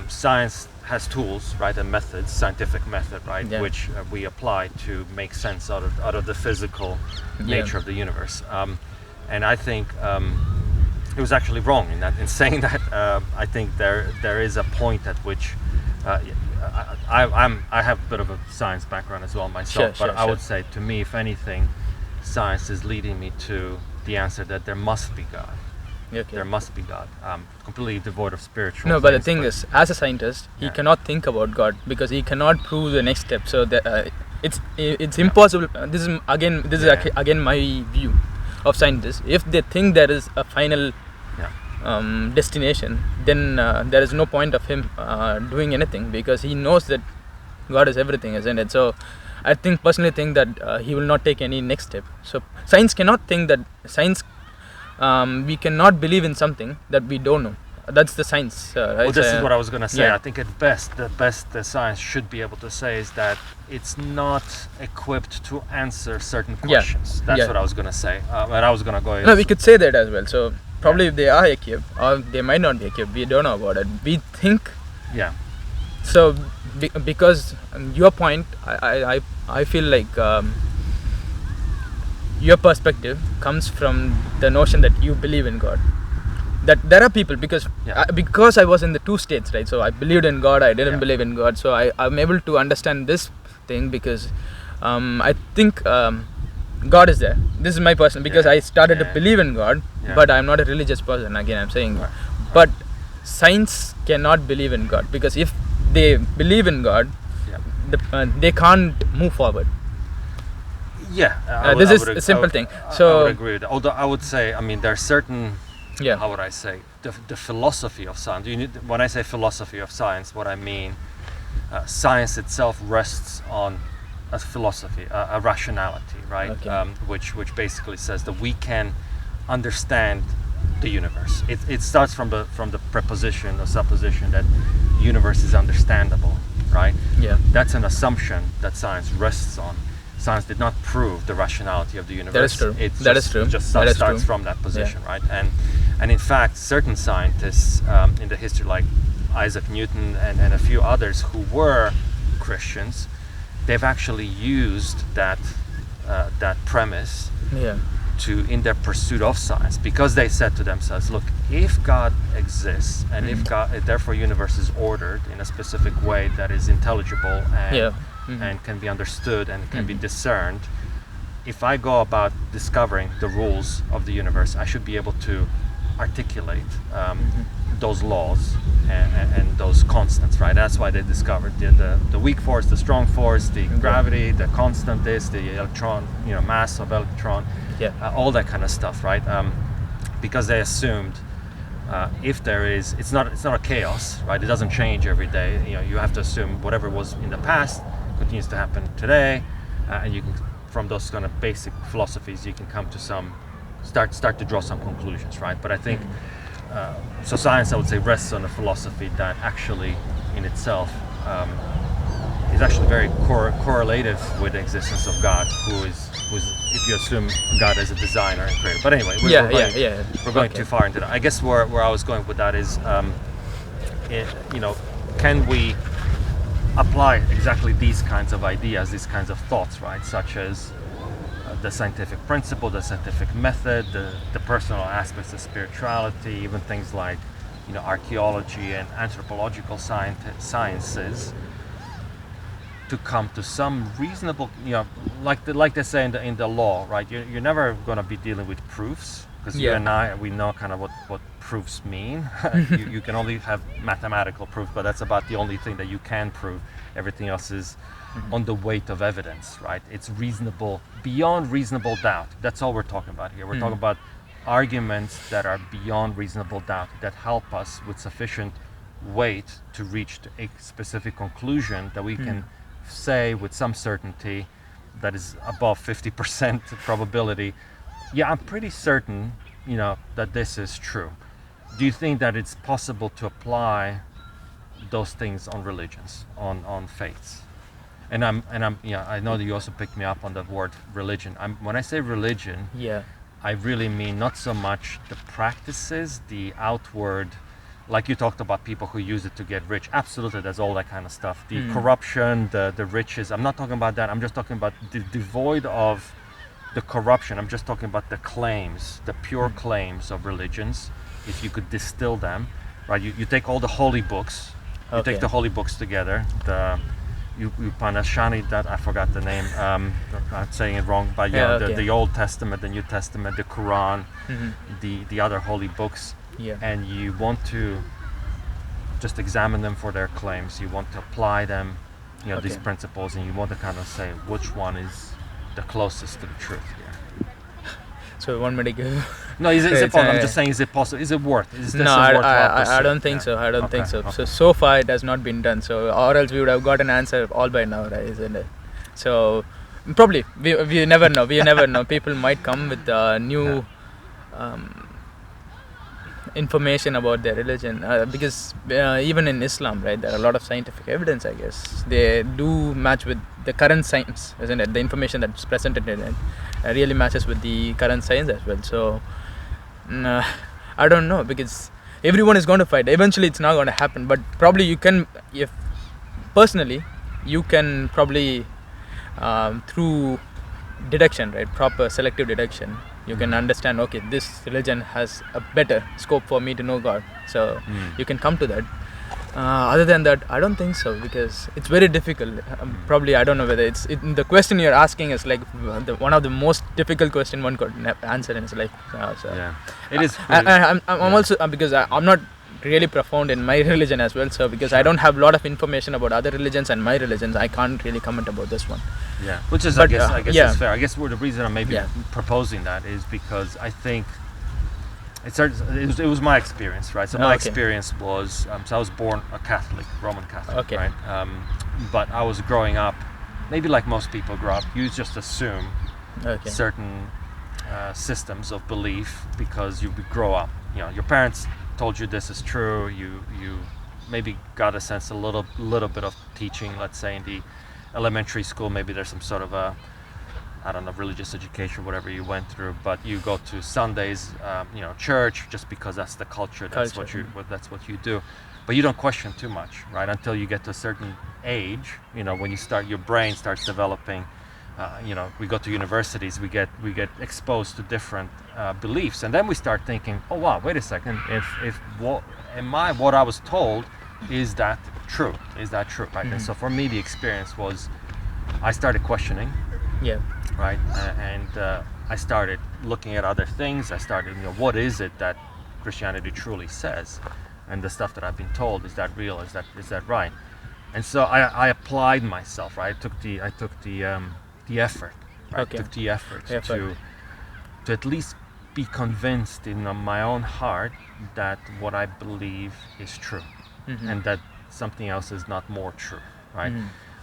science has tools, right, and methods, scientific method, right, which we apply to make sense out of the physical nature of the universe. And I think it was actually wrong in saying that. I think there is a point at which I have a bit of a science background as well myself, but I would say, to me, if anything, science is leading me to the answer that there must be God. There must be God. Completely devoid of spiritual. No, but the thing is, as a scientist, he cannot think about God because he cannot prove the next step. So it's impossible. This is again my view of scientists. If they think there is a final destination, then there is no point of him doing anything, because he knows that God is everything, isn't it? So I personally think that he will not take any next step. So science cannot think that we cannot believe in something that we don't know. That's the science. Right? Well, this is what I was going to say. I think the best the science should be able to say is that it's not equipped to answer certain questions. That's what I was going to say. But I was going to go. No, we could say that as well. So probably they are equipped, or they might not be equipped. We don't know about it. We think. So because your point, I feel like your perspective comes from the notion that you believe in God. That there are people, because I was in the two states, right? So I believed in God, I didn't believe in God. So I'm able to understand this thing because I think God is there. This is my person, because I started to believe in God, but I'm not a religious person. Again, I'm saying, but science cannot believe in God, because if they believe in God, they can't move forward. This is a simple thing. So I would agree with that. Although I would say, I mean, there are certain, how would I say, the philosophy of science. When I say philosophy of science, what I mean, science itself rests on a philosophy, a rationality, right? Which basically says that we can understand the universe. It starts from the preposition or supposition that the universe is understandable, right? That's an assumption that science rests on. Science did not prove the rationality of the universe. That is true. It just starts from that position, right? And in fact, certain scientists in the history, like Isaac Newton and a few others who were Christians, they've actually used that premise to, in their pursuit of science, because they said to themselves, look, if God exists and if God, therefore universe is ordered in a specific way that is intelligible and can be understood and can be discerned, if I go about discovering the rules of the universe, I should be able to articulate those laws and those constants, right? That's why they discovered the weak force, the strong force, the gravity, the constant this, the electron, mass of electron, all that kind of stuff, right? Because they assumed if there is, it's not a chaos, right? It doesn't change every day. You have to assume whatever was in the past continues to happen today, and you can, from those kind of basic philosophies, you can come to some start to draw some conclusions, right? But I think so science, I would say, rests on a philosophy that actually in itself is actually very correlative with the existence of God, who's if you assume God as a designer and creator. But anyway, we're going too far into that. I guess where I was going with that is can we apply exactly these kinds of ideas, these kinds of thoughts, right? Such as the scientific principle, the scientific method, the personal aspects of spirituality, even things like archaeology and anthropological sciences, to come to some reasonable, like they say in the law, right? You're never going to be dealing with proofs, because you and I, we know kind of what proofs mean. you can only have mathematical proof, but that's about the only thing that you can prove. Everything else is on the weight of evidence, right? It's reasonable, beyond reasonable doubt. That's all we're talking about here. We're talking about arguments that are beyond reasonable doubt, that help us with sufficient weight to reach a specific conclusion that we can say with some certainty, that is above 50% probability. Yeah, I'm pretty certain, that this is true. Do you think that it's possible to apply those things on religions, on faiths? And I know that you also picked me up on the word religion. When I say religion, I really mean not so much the practices, the outward, like you talked about people who use it to get rich. Absolutely, there's all that kind of stuff. The corruption, the riches. I'm not talking about that. I'm just talking about devoid of the corruption. I'm just talking about the claims, the pure claims of religions. If you could distill them, right? You take all the holy books. You take the holy books together. You Upanishani, that I forgot the name. I'm saying it wrong, but the Old Testament, the New Testament, the Quran, the other holy books. And you want to just examine them for their claims. You want to apply them, these principles, and you want to kind of say which one is the closest to the truth here. So you want me to give? No, is it possible? I'm just saying, is it possible? Is it worth? Is this I don't think so. I don't think so. Okay. So far it has not been done. So or else we would have got an answer all by now, right? Isn't it? So probably we never know. We never know. People might come with new information about their religion, because even in Islam, right, there are a lot of scientific evidence. I guess they do match with the current science, isn't it? The information that's presented in it really matches with the current science as well. So I don't know, because everyone is going to fight. Eventually it's not going to happen, but probably you can, if personally you can probably through deduction, right? Proper selective deduction. You can understand, okay, this religion has a better scope for me to know God. So you can come to that. Other than that, I don't think so, because it's very difficult. Probably, I don't know whether the question you're asking is like one of the most difficult question one could answer in his life. It is. I'm also because I'm not really profound in my religion as well. So because I don't have a lot of information about other religions and my religions, I can't really comment about this one. Yeah, which is, I guess is fair. I guess the reason I'm maybe proposing that is because I think it was my experience, right? So my experience was, so I was born a Catholic, Roman Catholic, right? But I was growing up, maybe like most people grow up, you just assume certain systems of belief because you grow up. You know, your parents told you this is true. You maybe got a sense, a little bit of teaching, let's say in the elementary school, maybe there's some sort of a, I don't know, religious education, whatever you went through, but you go to Sundays, church, just because that's the culture, that's what you do, but you don't question too much, right? Until you get to a certain age, when your brain starts developing. We go to universities, we get exposed to different beliefs, and then we start thinking, oh wow, wait a second, if what I was told, is that true, right? And so for me, the experience was, I started questioning, right, and I started looking at other things. I started, what is it that Christianity truly says, and the stuff that I've been told, is that real, is that right? And so I applied myself, right? I took the effort, right? I took the effort to at least be convinced in my own heart that what I believe is true, and that something else is not more true, right?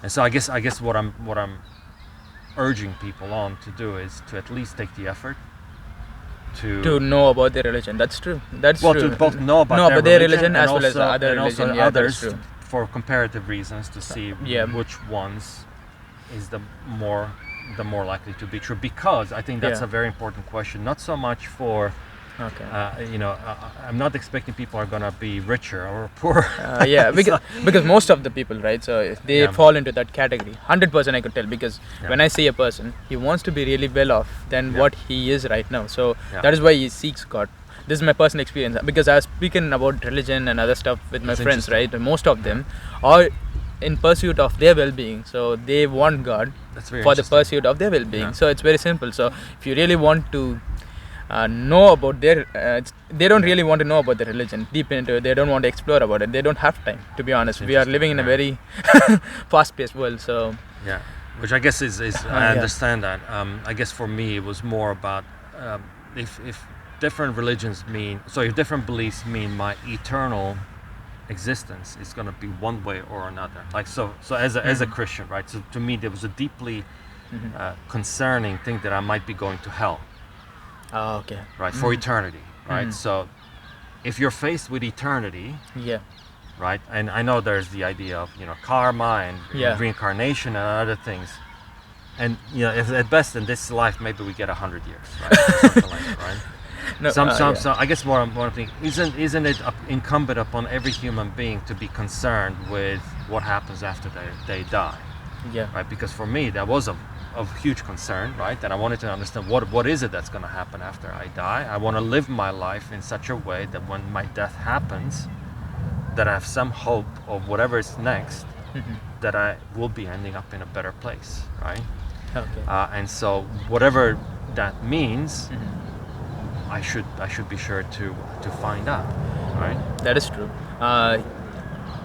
And so I guess what I'm urging people on to do is to at least take the effort to know about their religion. That's true. To both know about their religion as well as the other religion, and others for comparative reasons, to see which ones is the more likely to be true, because I think that's a very important question. Not so much for I'm not expecting people are gonna be richer or poorer. because most of the people, right, so they fall into that category. 100% I could tell, because when I see a person, he wants to be really well off than what he is right now. So that is why he seeks God. This is my personal experience, because I was speaking about religion and other stuff with my friends, right? Most of them are in pursuit of their well-being, so they want God for the pursuit of their well-being. So it's very simple. So if you really want to know about their they don't really want to know about the religion deep into it. They don't want to explore about it. They don't have time, to be honest. We are living in a very fast-paced world, so which I guess is I understand that. I guess for me it was more about if different religions if different beliefs mean my eternal existence is going to be one way or another, like so as a Christian, right? So to me there was a deeply concerning thing that I might be going to hell. Right, for eternity, right? So if you're faced with eternity, right, and I know there's the idea of karma and reincarnation and other things, and if at best in this life maybe we get 100 years, right? Something like that, right? So I guess more thing isn't it incumbent upon every human being to be concerned with what happens after they die, right? Because for me that was of huge concern, right? And I wanted to understand what is it that's going to happen after I die. I want to live my life in such a way that when my death happens, that I have some hope of whatever is next, that I will be ending up in a better place, right? And so whatever that means, I should be sure to find out, right? That is true.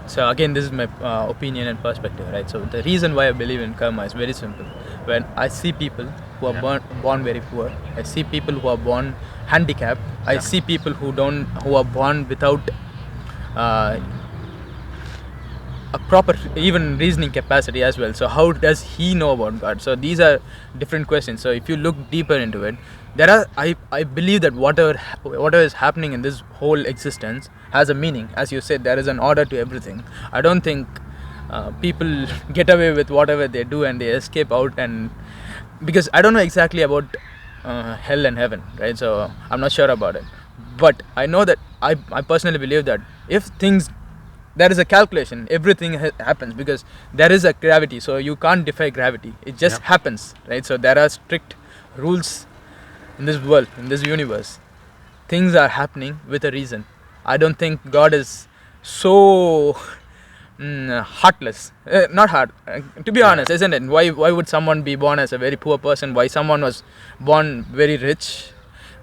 So again, this is my opinion and perspective, right? So the reason why I believe in karma is very simple. When I see people who are born very poor, I see people who are born handicapped, I see people who are born without a proper even reasoning capacity as well. So how does he know about God? So these are different questions. So if you look deeper into it, I believe that whatever is happening in this whole existence has a meaning. As you said, there is an order to everything. I don't think people get away with whatever they do and they escape out, and because I don't know exactly about hell and heaven, right? So I'm not sure about it, but I know that I personally believe that if things there is a calculation. Everything happens because there is a gravity, so you can't defy gravity. It just happens, right? So there are strict rules in this world, in this universe. Things are happening with a reason. I don't think God is so heartless. Not heart. To be honest, isn't it? Why would someone be born as a very poor person? Why someone was born very rich?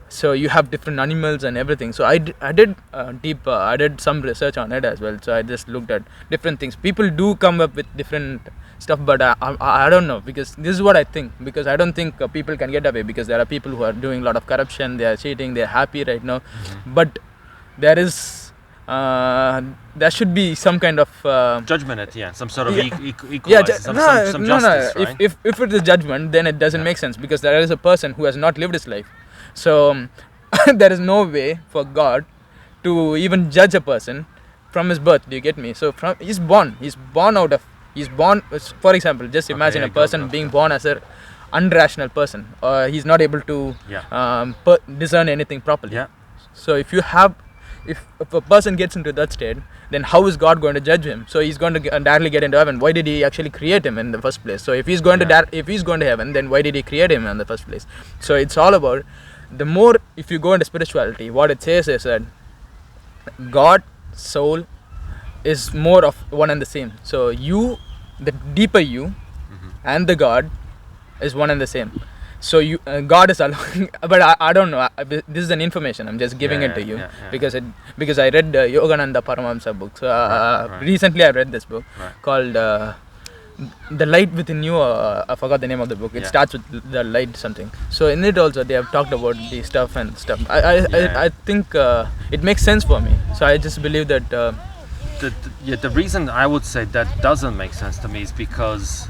So you have different animals and everything. So I did I did some research on it as well. So I just looked at different things. People do come up with different stuff, but I don't know, because this is what I think. Because I don't think people can get away, because there are people who are doing a lot of corruption. They are cheating. They are happy right now, but there is there should be some kind of judgment at the end, some sort of equalizer, some justice, right? If it is judgment, then it doesn't make sense, because there is a person who has not lived his life. So there is no way for God to even judge a person from his birth. Do you get me? So he's born. For example, just imagine a person being born as an unrational person, or he's not able to discern anything properly. So if a person gets into that state, then how is God going to judge him? So he's going to directly get into heaven. Why did he actually create him in the first place? So if he's going to heaven, then why did he create him in the first place? So it's all about, the more, if you go into spirituality, what it says is that God, soul, is more of one and the same. So the deeper you, and the God is one and the same. So God is alone, but I don't know. This is an information. I'm just giving it to you because I read Yogananda Paramahamsa book. So recently I read this book called The Light Within You. I forgot the name of the book. It starts with the light something. So in it also they have talked about the stuff and stuff. I think it makes sense for me. So I just believe that. The reason I would say that doesn't make sense to me is because.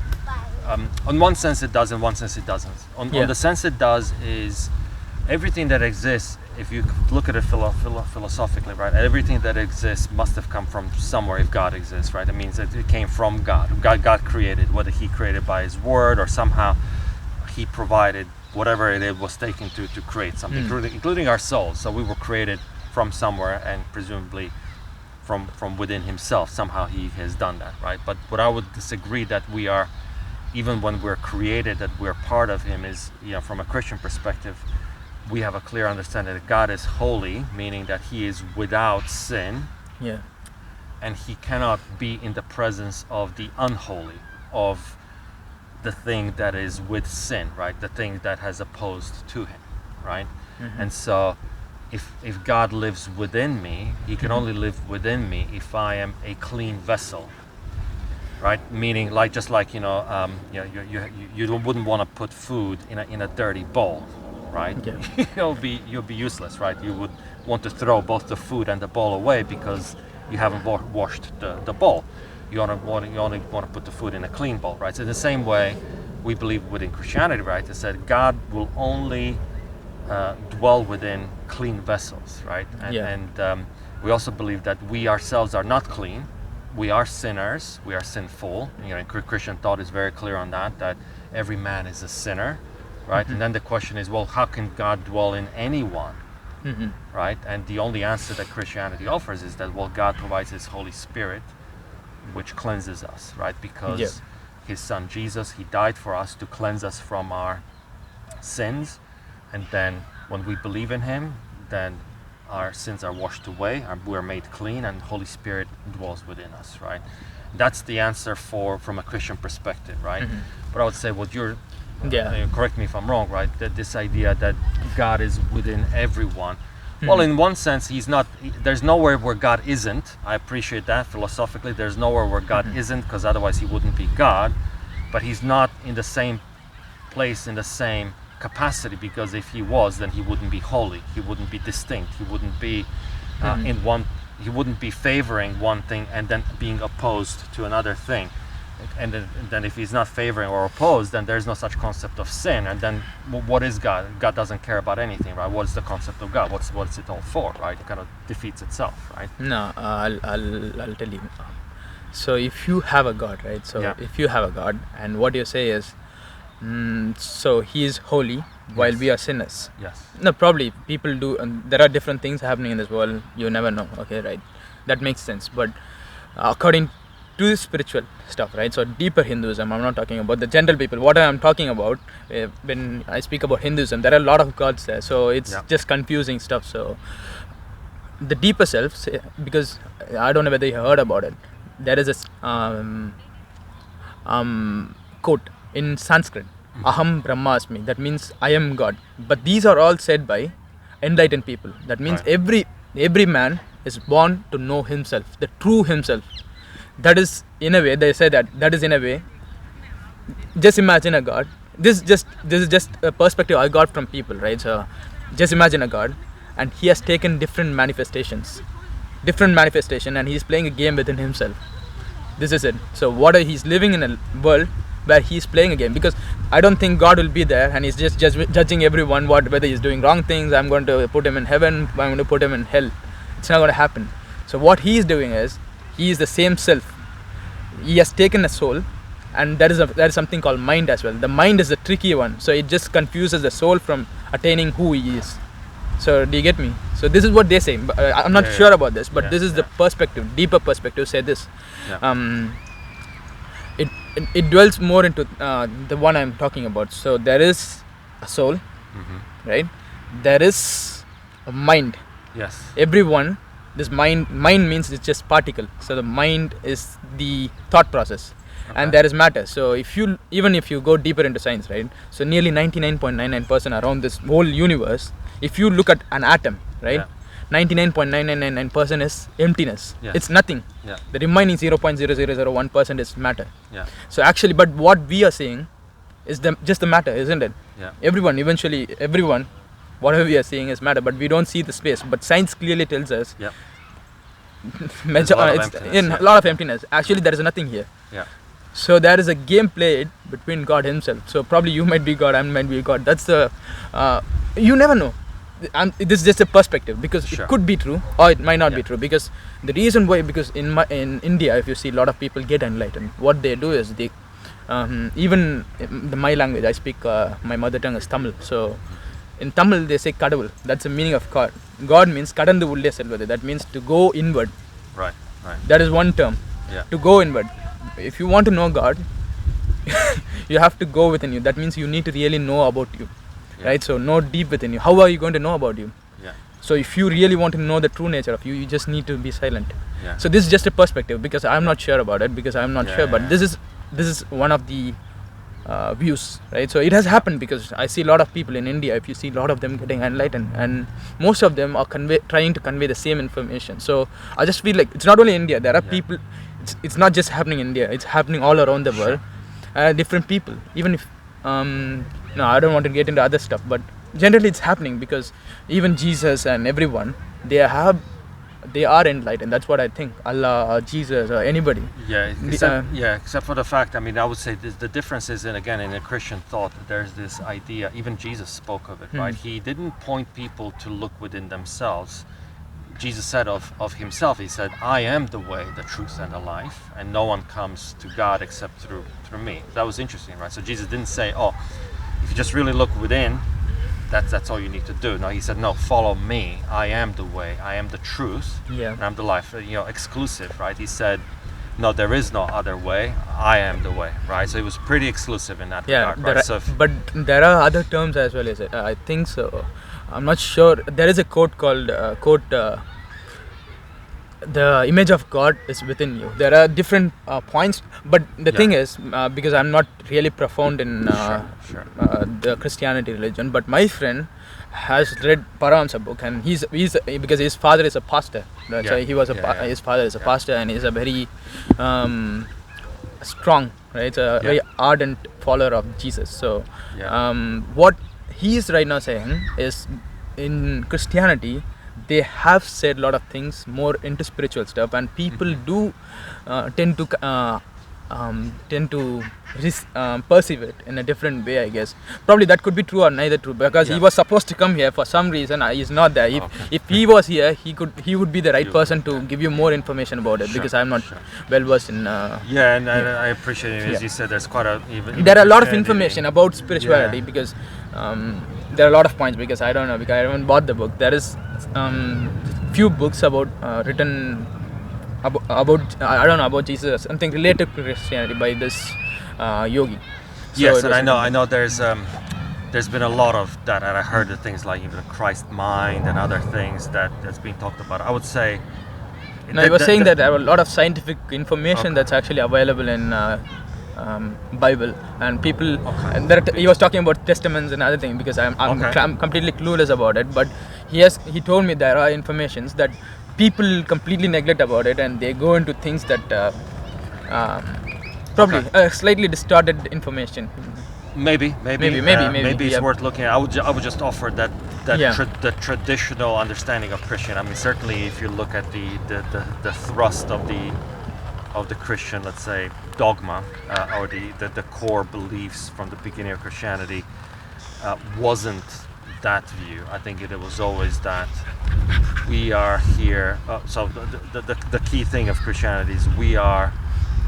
On one sense it does, in one sense it doesn't. On the sense it does is everything that exists, if you look at it philosophically, right, everything that exists must have come from somewhere if God exists, right? It means that it came from God. God created, whether he created by his word or somehow he provided whatever it was taken to create something, including our souls. So we were created from somewhere, and presumably from within himself. Somehow he has done that, right? But what I would disagree that we are, even when we're created, that we're part of him, is, from a Christian perspective, we have a clear understanding that God is holy, meaning that he is without sin, and he cannot be in the presence of the unholy, of the thing that is with sin, right? The thing that has opposed to him, right? And so if God lives within me, he can only live within me if I am a clean vessel. Right, meaning you wouldn't want to put food in a dirty bowl, right? You'll be useless, right? You would want to throw both the food and the bowl away because you haven't washed the bowl. You only want to put the food in a clean bowl, right? So in the same way, we believe within Christianity, right? It said God will only dwell within clean vessels, right? And we also believe that we ourselves are not clean. We are sinners, we are sinful. Christian thought is very clear on that every man is a sinner, right? And then the question is, well, how can God dwell in anyone, right? And the only answer that Christianity offers is that, well, God provides his Holy Spirit, which cleanses us, right? Because his son Jesus, he died for us to cleanse us from our sins. And then when we believe in him, then our sins are washed away, we're made clean, and Holy Spirit dwells within us, right? That's the answer from a Christian perspective, right? But I would say what you're, correct me if I'm wrong, right? That this idea that God is within everyone. Well, in one sense, there's nowhere where God isn't. I appreciate that philosophically. There's nowhere where God isn't, because otherwise he wouldn't be God. But he's not in the same place, in the same capacity, because if he was, then he wouldn't be holy, he wouldn't be distinct, he wouldn't be he wouldn't be favoring one thing and then being opposed to another thing, and then if he's not favoring or opposed, then there's no such concept of sin. And then what is God? God doesn't care about anything, right? What is the concept of God? What's it all for, right? It kind of defeats itself, right? No, I'll tell you. So if you have a God, right? So if you have a God, and what you say is, so he is holy while we are sinners. No, probably people do, and there are different things happening in this world. You never know. Okay, right? That makes sense. But according to the spiritual stuff, right? So deeper Hinduism, I'm not talking about the general people. What I'm talking about, when I speak about Hinduism, there are a lot of gods there, so it's just confusing stuff. So the deeper self, because I don't know whether you heard about it, there is a quote in Sanskrit, Aham Brahmasmi, that means I am God. But these are all said by enlightened people. That means every man is born to know himself, the true himself. That is, in a way, they say that is in a way, just imagine a God. This is just a perspective I got from people, right? So just imagine a God, and he has taken different manifestation, and he's playing a game within himself. This is it. So he's living in a world where he's playing a game, because I don't think God will be there and he's just judging everyone whether he's doing wrong things. I'm going to put him in heaven, I'm going to put him in hell. It's not going to happen. So what he's doing is, he is the same self. He has taken a soul, and there is something called mind as well. The mind is the tricky one, so it just confuses the soul from attaining who he is. So do you get me? So this is what they say. I'm not sure about this, but this is the perspective, deeper perspective. Say this. It dwells more into the one I'm talking about. So there is a soul, right? There is a mind. Yes. Everyone. This mind means it's just particle. So the mind is the thought process, and there is matter. So even if you go deeper into science, right? So nearly 99.99% around this whole universe, if you look at an atom, right? 99.9999% is emptiness. It's nothing. The remaining 0.0001% is matter. So actually, but what we are saying is just the matter, isn't it? Eventually everyone, whatever we are seeing is matter, but we don't see the space. But science clearly tells us a lot of emptiness. Actually, there is nothing here. So there is a game played between God himself. So probably you might be God, I might be God. That's the you never know. This is just a perspective, because it could be true or it might not be true. Because the reason why, because in India, if you see a lot of people get enlightened, what they do is they even my language, I speak my mother tongue is Tamil. So in Tamil they say kadavul. That's the meaning of God. God means kadandu ulle selvathu. That means to go inward. Right. That is one term. To go inward. If you want to know God, you have to go within you. That means you need to really know about you. Right? So know deep within you. How are you going to know about you? So if you really want to know the true nature of you, you just need to be silent. So this is just a perspective, because I'm not sure about it, because I'm not sure. But this is one of the views, right? So it has happened, because I see a lot of people in India. If you see a lot of them getting enlightened, and most of them are trying to convey the same information. So I just feel like it's not only India. There are people. It's not just happening in India. It's happening all around the world. Different people. Even if no, I don't want to get into other stuff, but generally it's happening, because even Jesus and everyone, they are enlightened. That's what I think. Allah or Jesus or anybody. Except for the fact, I mean, I would say the difference is, in a Christian thought, there's this idea, even Jesus spoke of it, right? He didn't point people to look within themselves. Jesus said of himself, he said, I am the way, the truth, and the life, and no one comes to God except through me. That was interesting, right? So Jesus didn't say, if you just really look within, that's all you need to do. No, he said, no, follow me. I am the way, I am the truth, and I'm the life. Exclusive, right? He said, no, there is no other way. I am the way, right? So it was pretty exclusive in that regard, right? But there are other terms as well, is it? I think so. I'm not sure. There is a quote called the image of God is within you. There are different points, but the thing is, because I'm not really profound in the Christianity religion, but my friend has read Paramahamsa book, and he's because his father is a pastor. Right? So he was his father is a pastor, and he's a very strong, right? A very ardent follower of Jesus. So what he is right now saying is, in Christianity, they have said a lot of things more into spiritual stuff, and people do tend to perceive it in a different way, I guess. Probably that could be true or neither true, because he was supposed to come here for some reason. He's not there. If he was here, he would be the right person to give you more information about it, because I'm not well versed in and I appreciate it. As you said, there's quite there are a lot of information about spirituality, because there are a lot of points, because I don't know, because I haven't bought the book. There is few books about written about I don't know about Jesus, something related to Christianity by this yogi. So Yes, it and was I know there's been a lot of that, and I heard the things like even the Christ mind and other things that's been talked about. I would say. No, he was saying that there are a lot of scientific information Okay. that's actually available in Bible, and people. Okay. And he was talking about testaments and other things because I'm Okay. I'm completely clueless about it. But he told me there are informations that people completely neglect about it, and they go into things that probably Okay. slightly distorted information. Maybe it's Yeah. worth looking at. I would just offer that Yeah. the traditional understanding of Christian. I mean, certainly if you look at the thrust of the Christian, let's say, dogma, or the core beliefs from the beginning of Christianity, wasn't that view. I think it was always that we are here. So the key thing of Christianity is we are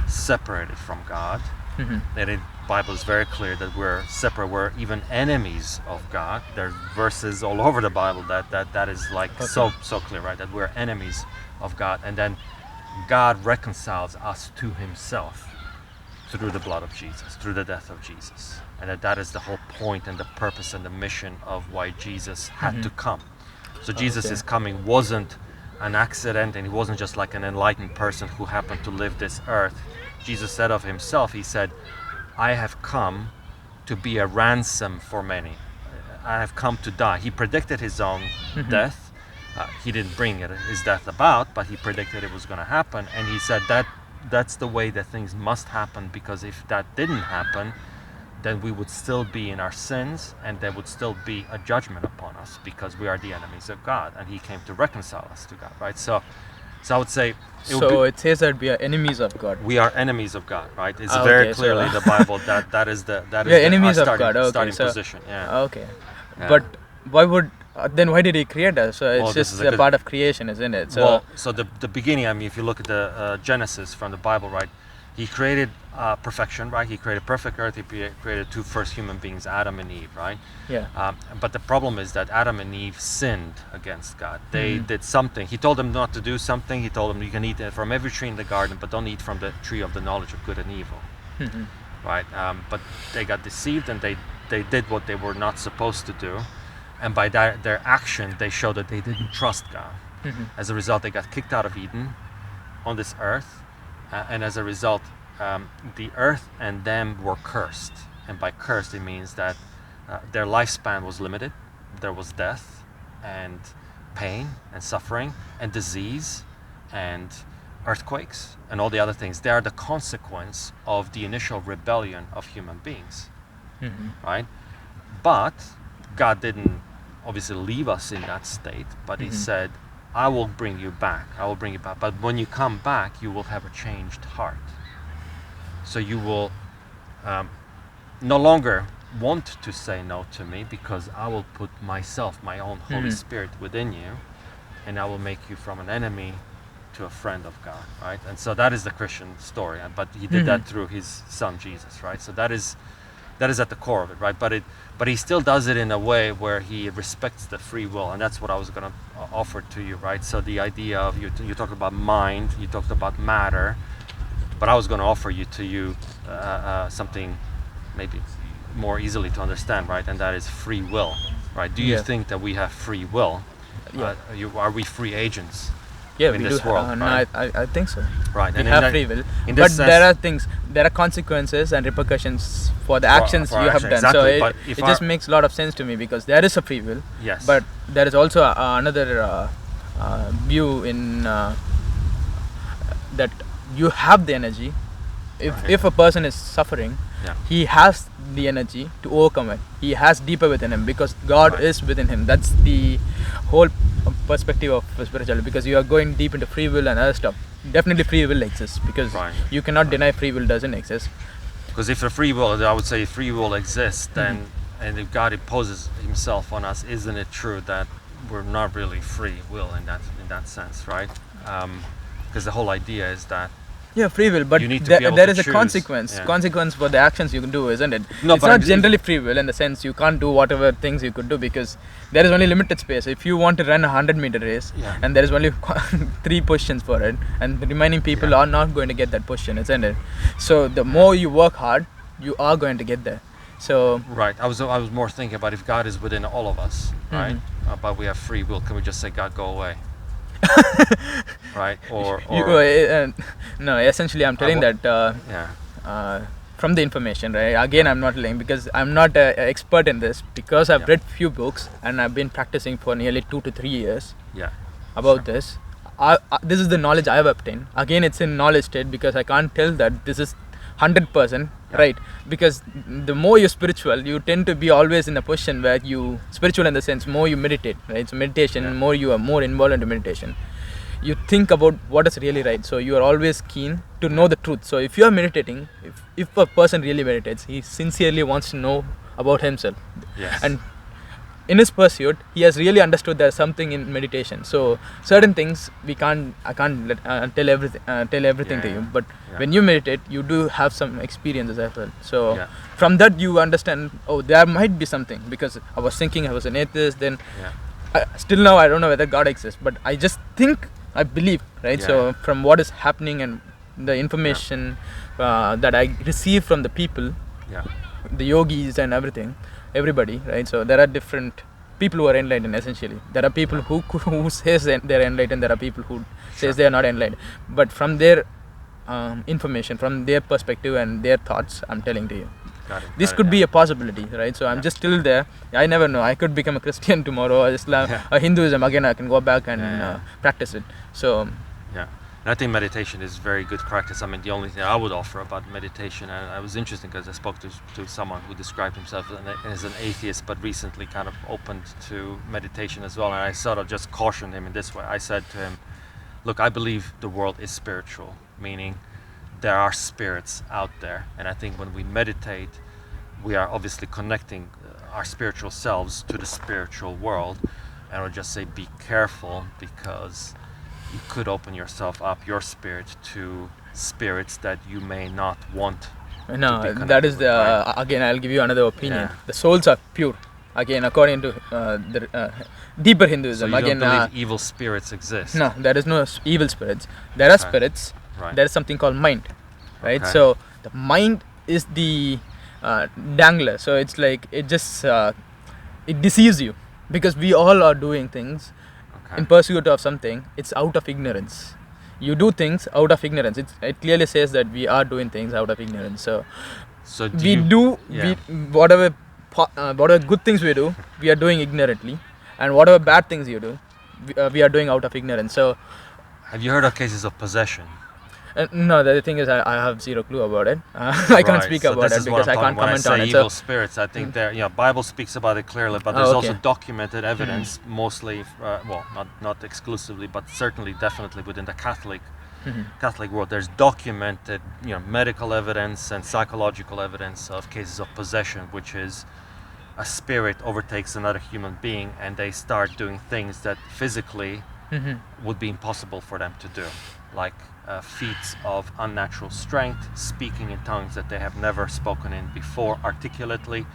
separated from God. Mhm. And the Bible is very clear that we're separate. We're even enemies of God. There's verses all over the Bible that is like so clear, right? That we're enemies of God, and then God reconciles us to Himself through the blood of Jesus, through the death of Jesus, and that is the whole point and the purpose and the mission of why Jesus had to come. So Jesus' coming wasn't an accident, and He wasn't just like an enlightened person who happened to live this earth. Jesus said of Himself, He said, I have come to be a ransom for many. I have come to die. He predicted His own death. He didn't bring His death about, but He predicted it was going to happen. And He said that's the way that things must happen, because if that didn't happen, then we would still be in our sins, and there would still be a judgment upon us, because we are the enemies of God, and He came to reconcile us to God, right? So I would say it says that we are enemies of God. we are enemies of God, right? It's Okay, very clearly the Bible that is we are enemies our of God. Okay, starting so position. Yeah. okay, Yeah. but why did He create us? So it's Well, this just is a part of creation, isn't it? So so the beginning. I mean, if you look at the Genesis from the Bible, right? He created perfection, right? He created perfect earth. He created two first human beings, Adam and Eve, right? yeah. But the problem is that Adam and Eve sinned against God. They did something. He told them not to do something. He told them you can eat from every tree in the garden, but don't eat from the tree of the knowledge of good and evil, right? But they got deceived, and they did what they were not supposed to do, and by their action, they showed that they didn't trust God. As a result, they got kicked out of Eden on this earth. And as a result, the earth and them were cursed. And by cursed, it means that their lifespan was limited. There was death and pain and suffering and disease and earthquakes and all the other things. They are the consequence of the initial rebellion of human beings, right? But God didn't obviously leave us in that state, but He said, I will bring you back. I will bring you back. But when you come back, you will have a changed heart. So you will no longer want to say no to me, because I will put myself, my own Holy Spirit within you, and I will make you from an enemy to a friend of God, right? And so that is the Christian story. But He did that through His Son Jesus, right? So that is at the core of it, right? But He still does it in a way where He respects the free will, and that's what I was going to offer to you, right? So the idea of you talked about mind, you talked about matter, but I was going to offer to you something maybe more easily to understand, right? And that is free will, right? Do you think that we have free will? Yeah. Are we free agents? Yeah, in we this do. world, No, right? I think so. Right. We And have free will, in but this sense, there are consequences and repercussions for the actions for you have action, done. exactly, So but it if just makes a lot of sense to me, because there is a free will. Yes. But there is also another view in that you have the energy. If a person is suffering, he has the energy to overcome it. He has deeper within him, because God is within him. That's the whole perspective of spirituality, because you are going deep into free will and other stuff. Definitely free will exists, because you cannot deny free will doesn't exist. Because if a free will, I would say if free will exists, then and if God imposes Himself on us, isn't it true that we're not really free will in that sense, right? Because the whole idea is that Yeah, free will, but You need to be able there to is a choose. consequence. Yeah. Consequence for the actions you can do, isn't it? No, It's but not I'm- generally free will in the sense you can't do whatever things you could do because there is only limited space. If you want to run a 100-meter race Yeah. and there is only 3 positions for it, and the remaining people Yeah. are not going to get that position, isn't it? So the more you work hard, you are going to get there. So Right. I was more thinking about if God is within all of us, right? But we have free will. Can we just say, God, go away? Right? Or no, essentially I'm telling that yeah. from the information, right? Again, I'm not lying because I'm not an expert in this because I've Yeah. read few books and I've been practicing for nearly 2 to 3 years Yeah. about this. This is the knowledge I have obtained. Again, it's in knowledge state because I can't tell that this is 100% right, because the more you're spiritual, you tend to be always in a position where you spiritual in the sense more you meditate, right? So meditation, Yeah. more you are more involved into meditation, you think about what is really right, so you are always keen to know the truth. So if you are meditating, if a person really meditates, he sincerely wants to know about himself, Yes. and in his pursuit he has really understood there's something in meditation. So certain things I can't tell everything to Yeah, you, yeah. but Yeah. when you meditate you do have some experiences as well. So Yeah. from that you understand, oh, there might be something, because I was thinking I was an atheist, then Yeah. still now I don't know whether God exists, but I just think I believe, right? Yeah. So from what is happening and the information that I receive from the people, Yeah. the yogis and everybody, right? So there are different people who are enlightened. Essentially, there are people who says that they're enlightened. There are people who says they are not enlightened. But from their information, from their perspective and their thoughts, I'm telling to you, Got it. this could be a possibility, right? So I'm just still there. I never know. I could become a Christian tomorrow, or Islam, or Hinduism again. I can go back and practice it. So Yeah. And I think meditation is very good practice. I mean, the only thing I would offer about meditation, and it was interesting because I spoke to someone who described himself as an atheist, but recently kind of opened to meditation as well. And I sort of just cautioned him in this way. I said to him, look, I believe the world is spiritual, meaning there are spirits out there. And I think when we meditate, we are obviously connecting our spiritual selves to the spiritual world. And I would just say, be careful, because you could open yourself up, your spirit, to spirits that you may not want. no, to be that is connected with, right? again I'll give you another opinion. Yeah. The souls are pure. Again, according to the deeper Hinduism. So you again, don't believe evil spirits exist? no, there is no evil spirits. There are Okay. spirits. Right. There is something called mind, right? Okay. So the mind is the dangler. So it's like it just it deceives you, because we all are doing things Okay. in pursuit of something. It's out of ignorance. You do things out of ignorance. It clearly says that we are doing things out of ignorance. So So we whatever good things we do, we are doing ignorantly, and whatever bad things you do, we are doing out of ignorance. So have you heard of cases of possession? no, the thing is I have zero clue about it. I can't speak so about this it is what because I'm I can't talking comment when on I it. say So evil spirits, I think there, Bible speaks about it clearly, but there's also okay. documented evidence, mostly, well, not exclusively, but certainly, definitely within the Catholic world, there's documented, medical evidence and psychological evidence of cases of possession, which is a spirit overtakes another human being and they start doing things that physically would be impossible for them to do, like feats of unnatural strength, speaking in tongues that they have never spoken in before articulately,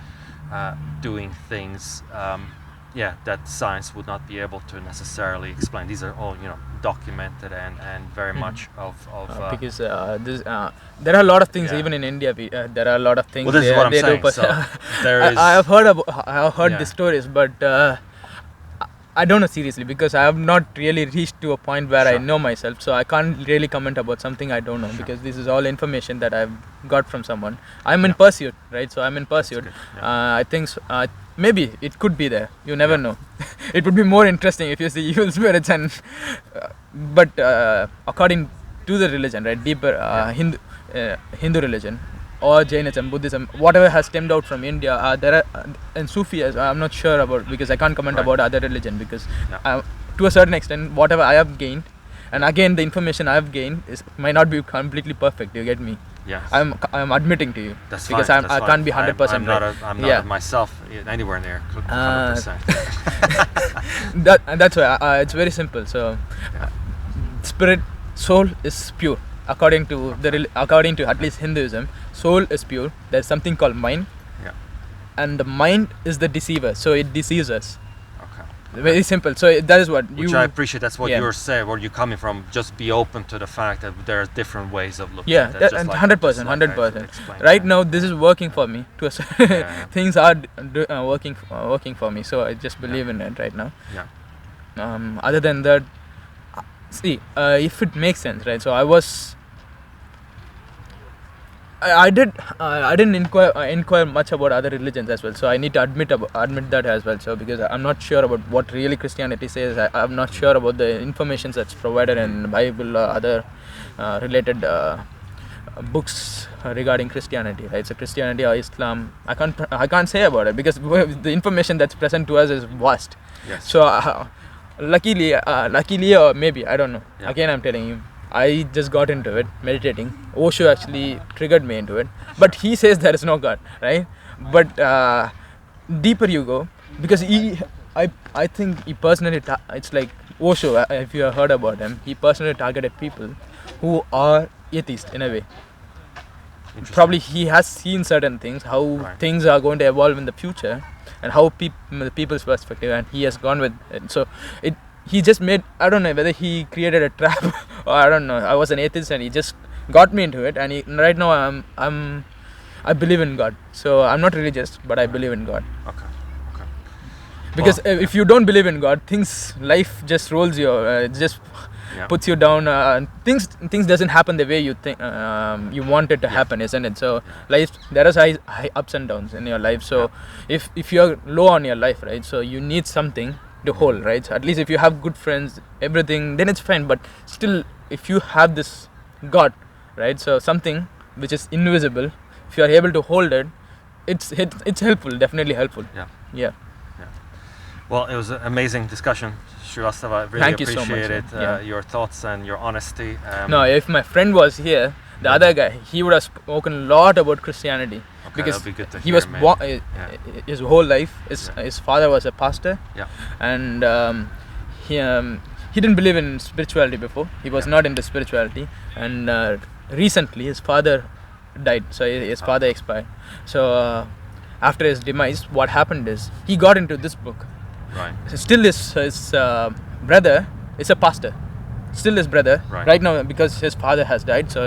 doing things that science would not be able to necessarily explain. These are all documented and very much of because there are a lot of things, Yeah. even in India. There are a lot of things. Well, this is what I'm saying. So there is. I have heard Yeah. the stories, but I don't know seriously, because I have not really reached to a point where I Sure. know myself, so I can't really comment about something I don't know, because this is all information that I've got from someone. I'm in pursuit, right? So I'm in pursuit. good, yeah. I think maybe it could be there. You never know. It would be more interesting if you see evil spirits and but according to the religion, right? Deeper Hindu religion, or Jainism, Buddhism, whatever has stemmed out from India, there are and Sufi, I'm not sure about, because I can't comment Right. about other religion, because Yeah. to a certain extent, whatever I have gained, and again the information I have gained might not be completely perfect. You get me? Yes. I'm admitting to you, That's because fine, I can't be 100% right. I'm not myself anywhere near 100%. That's why it's very simple. So spirit, soul is pure. according to according to at least Hinduism, soul is pure. There's something called mind, Yeah. and the mind is the deceiver, so it deceives us. Okay. Very simple. So that is what Which I appreciate. That's what Yeah. you're saying. Where you're coming from. Just be open to the fact that there are different ways of looking Yeah, at it. that, just and like- 100%, just like I 100%. explained. Right now, this is working for me. Yeah. Things are working for me. So I just believe in it right now. Yeah. Other than that, see, if it makes sense, right? So I didn't inquire much about other religions as well. So I need to admit that as well. So because I'm not sure about what really Christianity says, I'm not sure about the information that's provided in the Bible or other related books regarding Christianity, right? So Christianity or Islam, I can't say about it because the information that's present to us is vast. Yes. So luckily or maybe, I don't know. Yeah. Again, I'm telling you, I just got into it meditating. Osho actually triggered me into it, but he says there is no God, right? But deeper you go, because I think he personally it's like Osho, if you have heard about him, he personally targeted people who are atheist in a way. Interesting. Probably he has seen certain things, how Right. things are going to evolve in the future, and how the people's perspective, and he has gone with it. So he just made, I don't know whether he created a trap or I don't know. I was an atheist and he just got me into it, and right now I believe in God. So I'm not religious, but I believe in God. Okay. Okay. Because Well, if you don't believe in God, life just rolls you, just Yeah. puts you down. Things doesn't happen the way you think you want it to happen, isn't it? So life, there is high ups and downs in your life. So if you're low on your life, right? So you need something to hold, right? So at least if you have good friends, everything, then it's fine. But still, if you have this God, right? So something which is invisible, if you are able to hold it, it's helpful, definitely helpful. Yeah. Yeah. Well, it was an amazing discussion, Srivastava. I really Thank you so much, appreciated yeah. your thoughts and your honesty. No, if my friend was here, the other guy, he would have spoken a lot about Christianity. Okay, Because that'd be good to he hear, was man. born, Yeah. his whole life, his father was a pastor, Yeah. and he didn't believe in spirituality before. He was not into spirituality, and recently his father died, so his father expired. So after his demise, what happened is he got into this book. Right. Still his brother is a pastor. Still his brother Right. now, because his father has died, so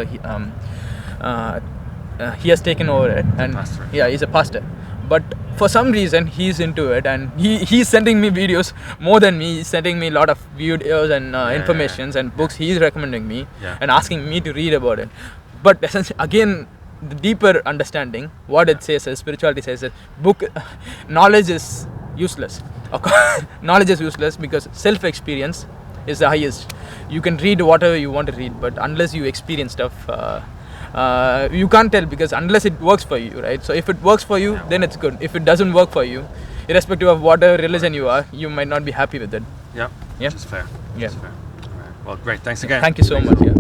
he has taken over it, and pastor. yeah, he's a pastor. But for some reason he's into it, and he's sending me videos more than me. He's sending me a lot of videos and informations and books. He's recommending me and asking me to read about it. But essentially, again, the deeper understanding, what it says is, spirituality says that knowledge is useless. Knowledge is useless because self-experience is the highest. You can read whatever you want to read, but unless you experience stuff, you can't tell, because unless it works for you, right? So if it works for you, then it's good. If it doesn't work for you, irrespective of whatever religion you are, you might not be happy with it. Yeah. Yeah. Which is fair. Yeah. Which is fair. All right. Well, great. Thanks again. Thank you so much. Yeah.